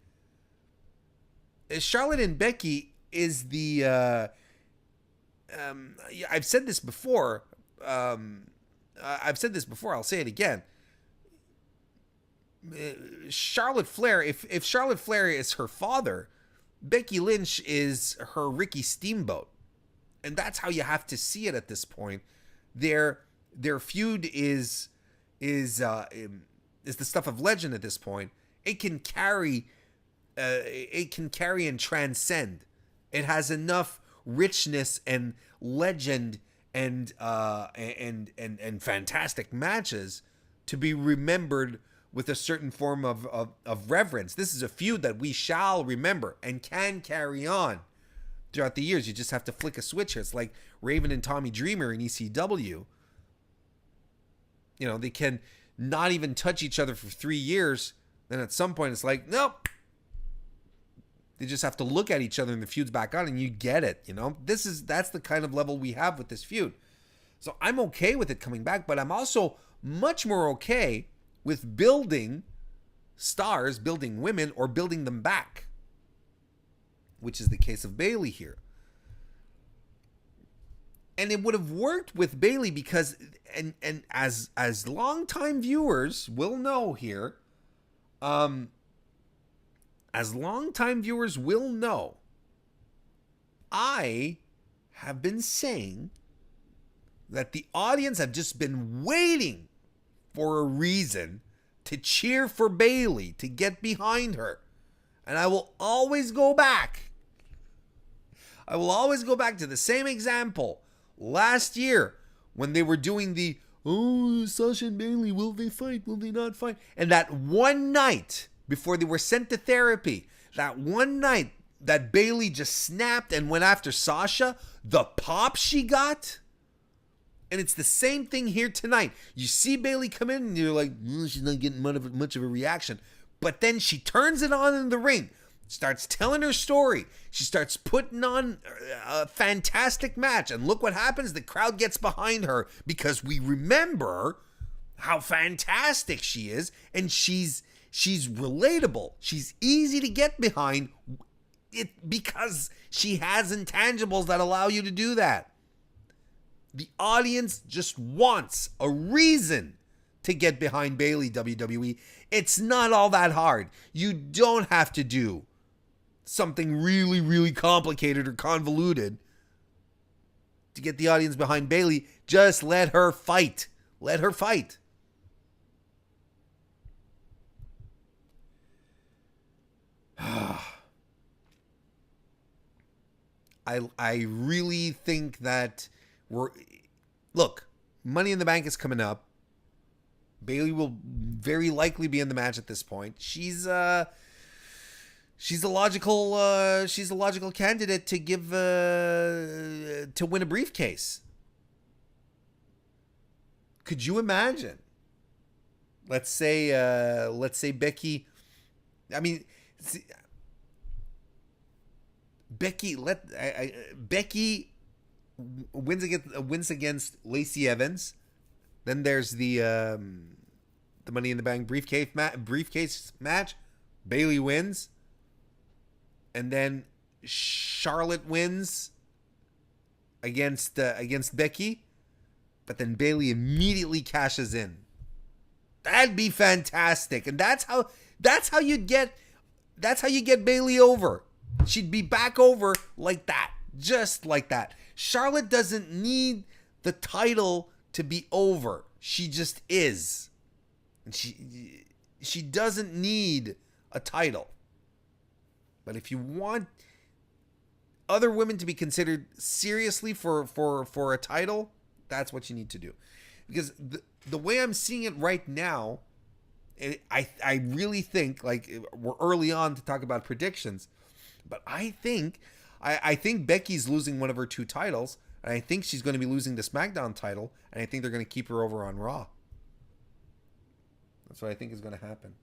Charlotte and Becky is the I've said this before. I'll say it again. Charlotte Flair, if Charlotte Flair is her father, Becky Lynch is her Ricky Steamboat. And that's how you have to see it at this point. Their feud is the stuff of legend at this point. It can carry and transcend. It has enough richness and legend and fantastic matches to be remembered with a certain form of reverence. This is a feud that we shall remember and can carry on throughout the years. You just have to flick a switch here. It's like Raven and Tommy Dreamer in ECW. They can not even touch each other for 3 years. Then at some point it's like, nope. They just have to look at each other and the feud's back on and you get it. That's the kind of level we have with this feud. So I'm okay with it coming back, but I'm also much more okay with building stars, building women, or building them back, which is the case of Bayley here. And it would have worked with Bayley because, and as longtime viewers will know here, I have been saying that the audience have just been waiting for a reason to cheer for Bayley, to get behind her. And I will always go back. to the same example. Last year, when they were doing the, Sasha and Bayley, will they fight? Will they not fight? And that one night, before they were sent to therapy, that one night that Bayley just snapped and went after Sasha, the pop she got. And it's the same thing here tonight. You see Bayley come in and you're like, she's not getting much of a reaction. But then she turns it on in the ring, starts telling her story. She starts putting on a fantastic match. And look what happens. The crowd gets behind her because we remember how fantastic she is. And she's relatable. She's easy to get behind because she has intangibles that allow you to do that. The audience just wants a reason to get behind Bayley, WWE. It's not all that hard. You don't have to do something really, really complicated or convoluted to get the audience behind Bayley. Just let her fight. Let her fight. I really think that look, Money in the Bank is coming up. Bayley will very likely be in the match at this point. She's a logical candidate to give to win a briefcase. Could you imagine? Let's say Becky. I mean, Becky wins against Lacey Evans. Then there's the the Money in the Bank briefcase match. Bayley wins. And then Charlotte wins against Becky. But then Bayley immediately cashes in. That'd be fantastic. And that's how you get Bayley over. She'd be back over like that. Just like that. Charlotte doesn't need the title to be over. She just is. And she doesn't need a title. But if you want other women to be considered seriously for a title, that's what you need to do. Because the way I'm seeing it right now, I really think, like, we're early on to talk about predictions, but I think Becky's losing one of her 2 titles, and I think she's going to be losing the SmackDown title, and I think they're going to keep her over on Raw. That's what I think is going to happen.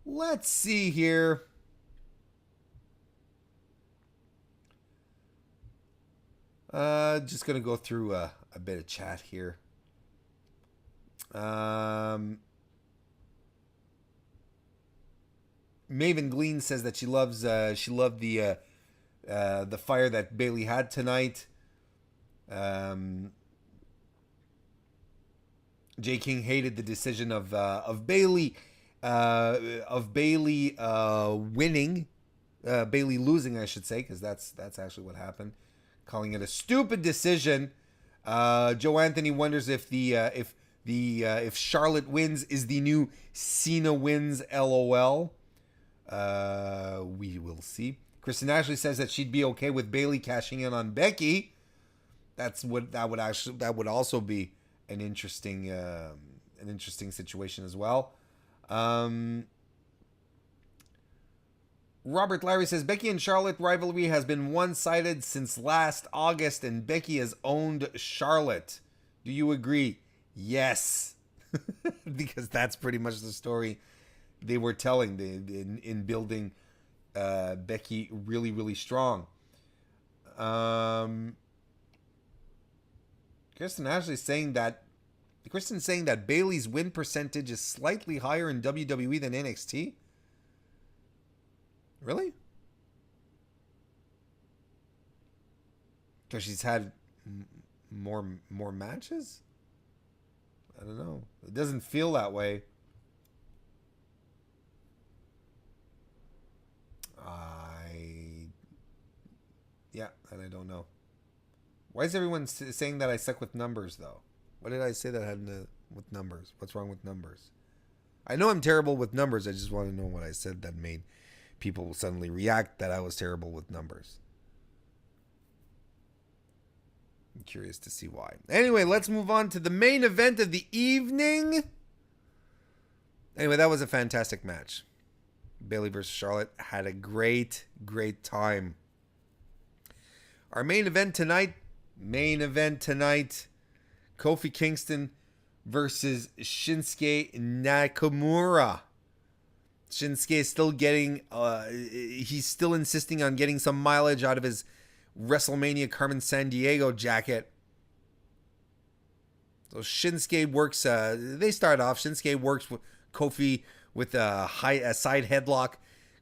Let's see here. Just going to go through a bit of chat here. Maven Glean says that she loved the fire that Bayley had tonight. Jay King hated the decision of Bayley winning, Bayley losing, I should say, because that's actually what happened. Calling it a stupid decision. Joe Anthony wonders if Charlotte wins is the new Cena wins. LOL. We will see. Kristen Ashley says that she'd be okay with Bayley cashing in on Becky. That would also be an interesting situation as well. Robert Larry says Becky and Charlotte rivalry has been one-sided since last August, and Becky has owned Charlotte. Do you agree? Yes, because that's pretty much the story they were telling in building Becky really, really strong. Kristen's saying that Bayley's win percentage is slightly higher in WWE than NXT. Really? Because she's had more matches? I don't know. It doesn't feel that way. And I don't know. Why is everyone saying that I suck with numbers, though? What did I say that had with numbers? What's wrong with numbers? I know I'm terrible with numbers. I just want to know what I said that made people suddenly react that I was terrible with numbers. I'm curious to see why. Anyway, let's move on to the main event of the evening. Anyway, that was a fantastic match. Bayley versus Charlotte had a great time. Our main event tonight, Kofi Kingston versus Shinsuke Nakamura. Shinsuke is still he's still insisting on getting some mileage out of his WrestleMania Carmen Sandiego jacket. So Shinsuke works, Shinsuke works with Kofi with a side headlock.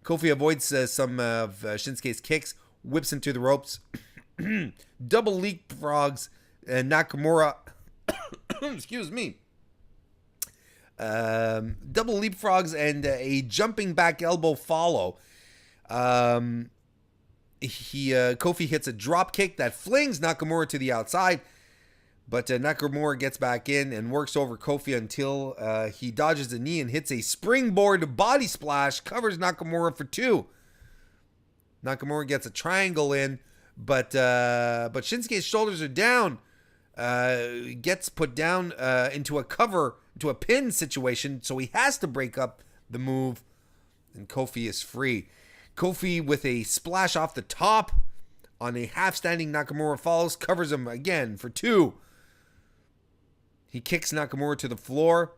Kofi avoids some of Shinsuke's kicks, whips him to the ropes. Double leapfrogs Nakamura. Excuse me. Double leapfrogs and a jumping back elbow follow. Kofi hits a drop kick that flings Nakamura to the outside, but Nakamura gets back in and works over Kofi until he dodges a knee and hits a springboard body splash, covers Nakamura for 2. Nakamura gets a triangle in, but Shinsuke's shoulders are down. Gets put down into a pin situation, so he has to break up the move, and Kofi is free. Kofi with a splash off the top on a half-standing Nakamura follows, covers him again for 2. He kicks Nakamura to the floor.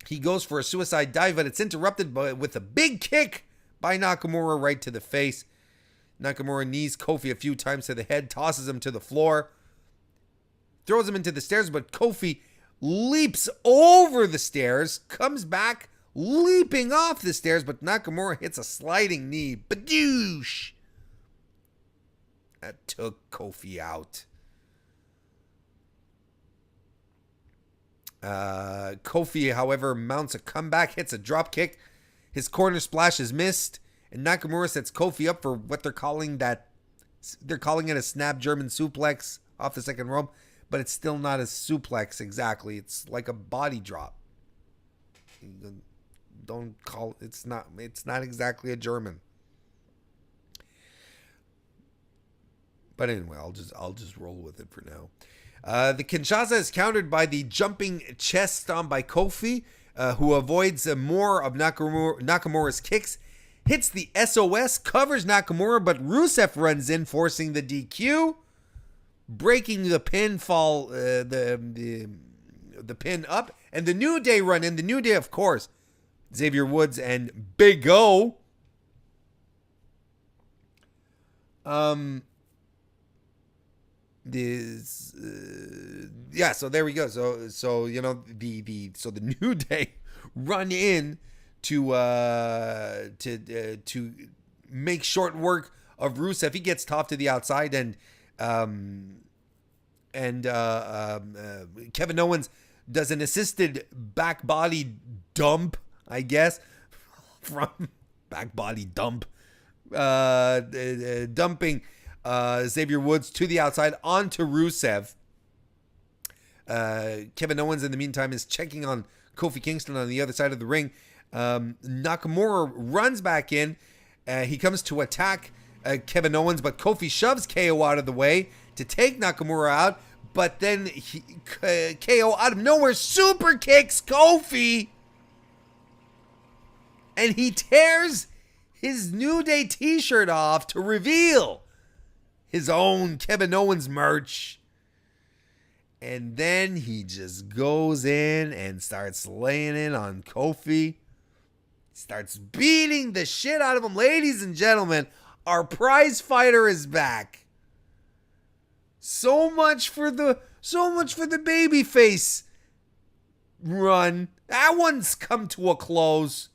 He goes for a suicide dive, but it's interrupted with a big kick by Nakamura right to the face. Nakamura knees Kofi a few times to the head, tosses him to the floor. throws him into the stairs, but Kofi leaps over the stairs, comes back, leaping off the stairs, but Nakamura hits a sliding knee. Badoosh! That took Kofi out. Kofi, however, mounts a comeback, hits a drop kick. His corner splash is missed, and Nakamura sets Kofi up for what they're calling it a snap German suplex off the second rope, but it's still not a suplex exactly. It's like a body drop. Don't call it's not exactly a German. But anyway, I'll just roll with it for now. The Kinshasa is countered by the jumping chest stomp by Kofi, who avoids more of Nakamura's kicks, hits the SOS, covers Nakamura, but Rusev runs in, forcing the DQ, breaking the pinfall, the pin up, and the New Day run in. The New Day, of course, Xavier Woods and Big O. So there we go. So you know the New Day run in to make short work of Rusev. He gets tossed to the outside, and Kevin Owens does an assisted back body dump, I guess, from back body dump, dumping Xavier Woods to the outside onto Rusev. Kevin Owens, in the meantime, is checking on Kofi Kingston on the other side of the ring. Nakamura runs back in. He comes to attack Kevin Owens, but Kofi shoves KO out of the way to take Nakamura out. But then KO out of nowhere super kicks Kofi, and he tears his New Day t-shirt off to reveal his own Kevin Owens merch. And then he just goes in and starts laying in on Kofi. Starts beating the shit out of him. Ladies and gentlemen, our prize fighter is back. So much for the babyface run. That one's come to a close.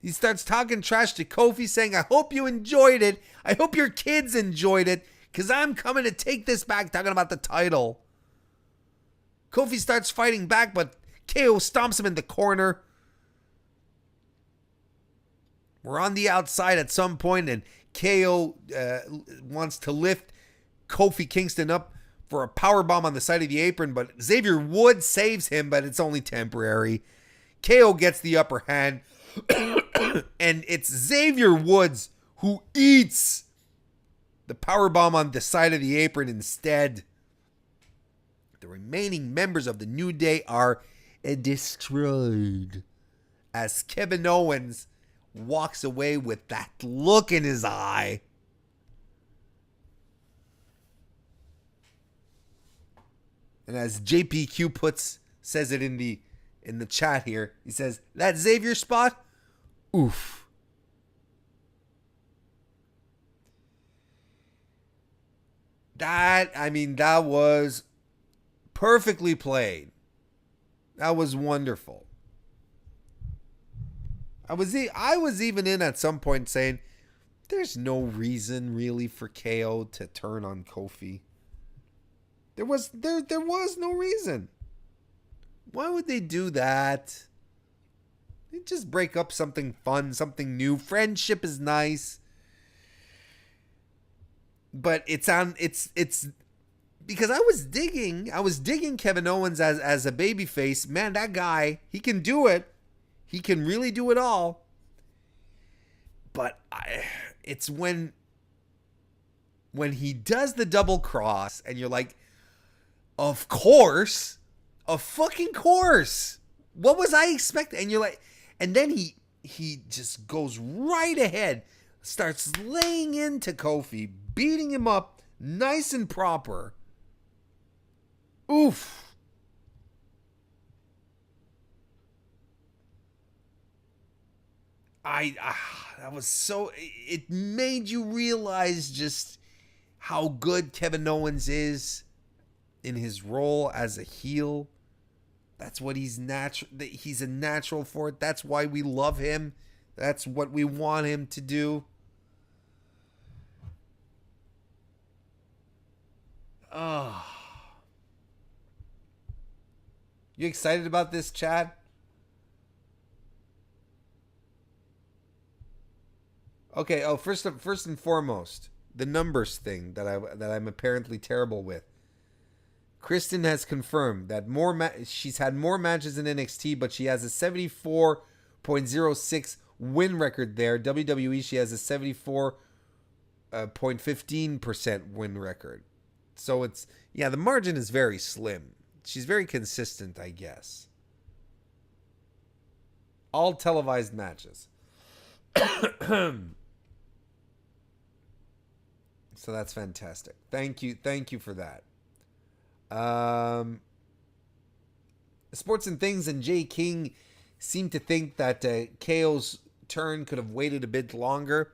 He starts talking trash to Kofi, saying, I hope you enjoyed it. I hope your kids enjoyed it, because I'm coming to take this back, talking about the title. Kofi starts fighting back, but KO stomps him in the corner. We're on the outside at some point, and KO wants to lift Kofi Kingston up for a powerbomb on the side of the apron, but Xavier Woods saves him, but it's only temporary. KO gets the upper hand, and it's Xavier Woods who eats the powerbomb on the side of the apron instead. The remaining members of the New Day are destroyed as Kevin Owens walks away with that look in his eye. And as JPQ says it in the chat here, he says, that Xavier spot, oof. That was perfectly played. That was wonderful. I was even in at some point saying, there's no reason really for KO to turn on Kofi. There was no reason. Why would they do that? They just break up something fun, something new. Friendship is nice. But it's because I was digging Kevin Owens as a babyface. Man, that guy, he can do it. He can really do it all. But it's when he does the double cross and you're like, of course, of fucking course. What was I expecting? And you're like, and then he just goes right ahead, starts laying into Kofi, beating him up nice and proper. Oof. That was so, it made you realize just how good Kevin Owens is in his role as a heel. That's what he's natural. He's a natural for it. That's why we love him. That's what we want him to do. Oh. You excited about this, Chad? Okay. Oh, first and foremost, the numbers thing that I'm apparently terrible with. Kristen has confirmed that she's had more matches in NXT, but she has a 74.06 win record there. WWE, she has a 74.15% win record. So it's, yeah, the margin is very slim. She's very consistent, I guess. All televised matches. So that's fantastic. Thank you for that. Sports and Things and Jay King seem to think that KO's turn could have waited a bit longer.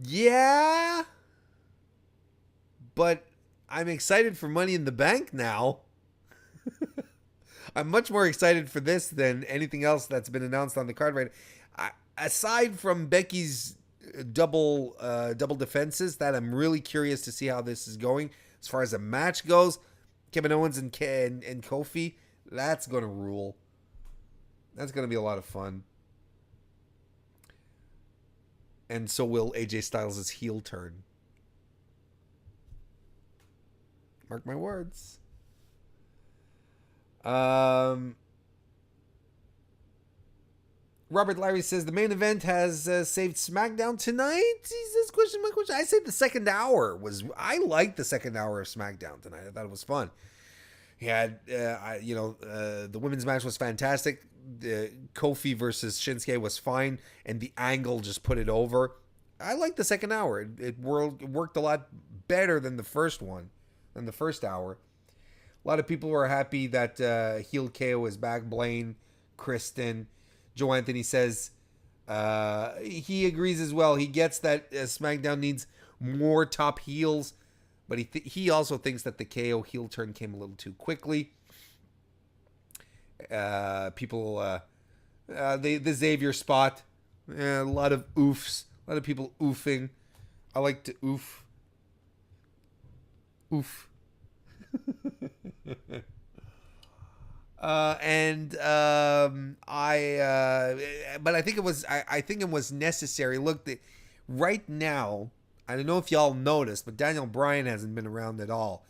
Yeah, but I'm excited for Money in the Bank now. I'm much more excited for this than anything else that's been announced on the card right now. Aside from Becky's double defenses, that I'm really curious to see how this is going. As far as a match goes, Kevin Owens and Kofi, that's going to rule. That's going to be a lot of fun. And so will AJ Styles' heel turn. Mark my words. Robert Larry says the main event has saved SmackDown tonight. Jesus, question. I said the second hour was. I liked the second hour of SmackDown tonight. I thought it was fun. He had, the women's match was fantastic. Kofi versus Shinsuke was fine, and the angle just put it over. I liked the second hour. It worked a lot better than the first one, than the first hour. A lot of people were happy that heel KO is back. Blaine, Kristen. Joe Anthony says he agrees as well. He gets that SmackDown needs more top heels, but he also thinks that the KO heel turn came a little too quickly. The Xavier spot, a lot of oofs, a lot of people oofing. I like to oof. Oof. But I think it was necessary. Look, right now, I don't know if y'all noticed, but Daniel Bryan hasn't been around at all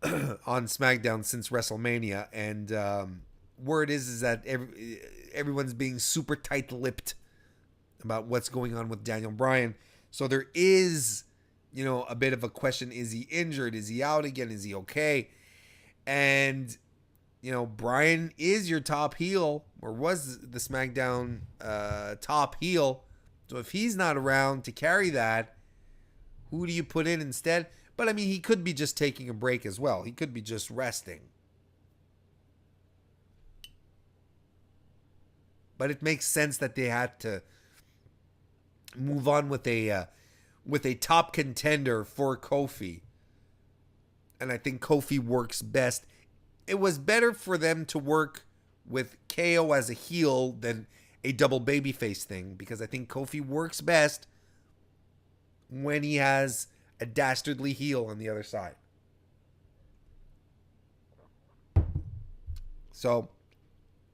on SmackDown since WrestleMania, and word is that everyone's being super tight-lipped about what's going on with Daniel Bryan. So there is, a bit of a question: is he injured? Is he out again? Is he okay? And Bryan is your top heel, or was the SmackDown top heel. So if he's not around to carry that, who do you put in instead? But I mean, he could be just taking a break as well. He could be just resting. But it makes sense that they had to move on with a top contender for Kofi. And I think Kofi works best. It was better for them to work with KO as a heel than a double babyface thing, because I think Kofi works best when he has a dastardly heel on the other side. So,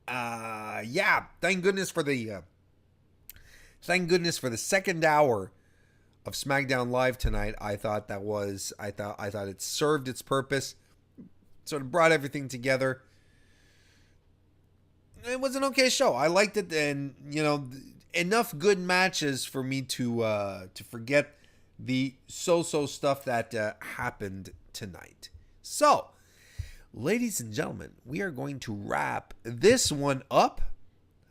thank goodness for the second hour of SmackDown Live tonight. I thought it served its purpose. Sort of brought everything together. It was an okay show. I liked it, and enough good matches for me to forget the so-so stuff that happened tonight. So, ladies and gentlemen, we are going to wrap this one up.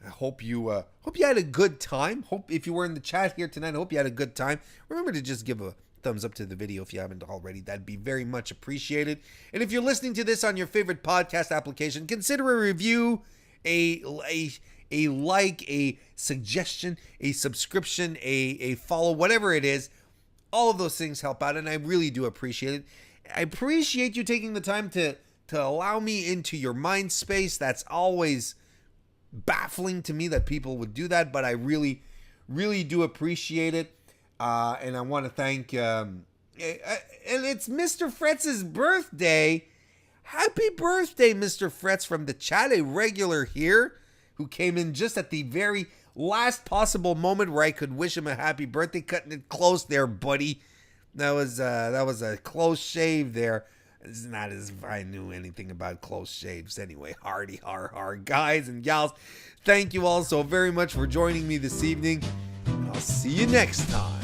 I hope you had a good time. Hope if you were in the chat here tonight, I hope you had a good time. Remember to just give a thumbs up to the video if you haven't already. That'd be very much appreciated. And if you're listening to this on your favorite podcast application, consider a review, a like, a suggestion, a subscription, a follow, whatever it is. All of those things help out, and I really do appreciate it. appreciate you taking the time to allow me into your mind space. That's always baffling to me that people would do that, but I really, really do appreciate it. And I want to thank, and it's Mr. Fretz's birthday. Happy birthday, Mr. Fretz from the chat, a regular here who came in just at the very last possible moment where I could wish him a happy birthday. Cutting it close there, buddy. That was a close shave there. It's not as if I knew anything about close shaves anyway. Hardy har har. Guys and gals, thank you all so very much for joining me this evening. I'll see you next time.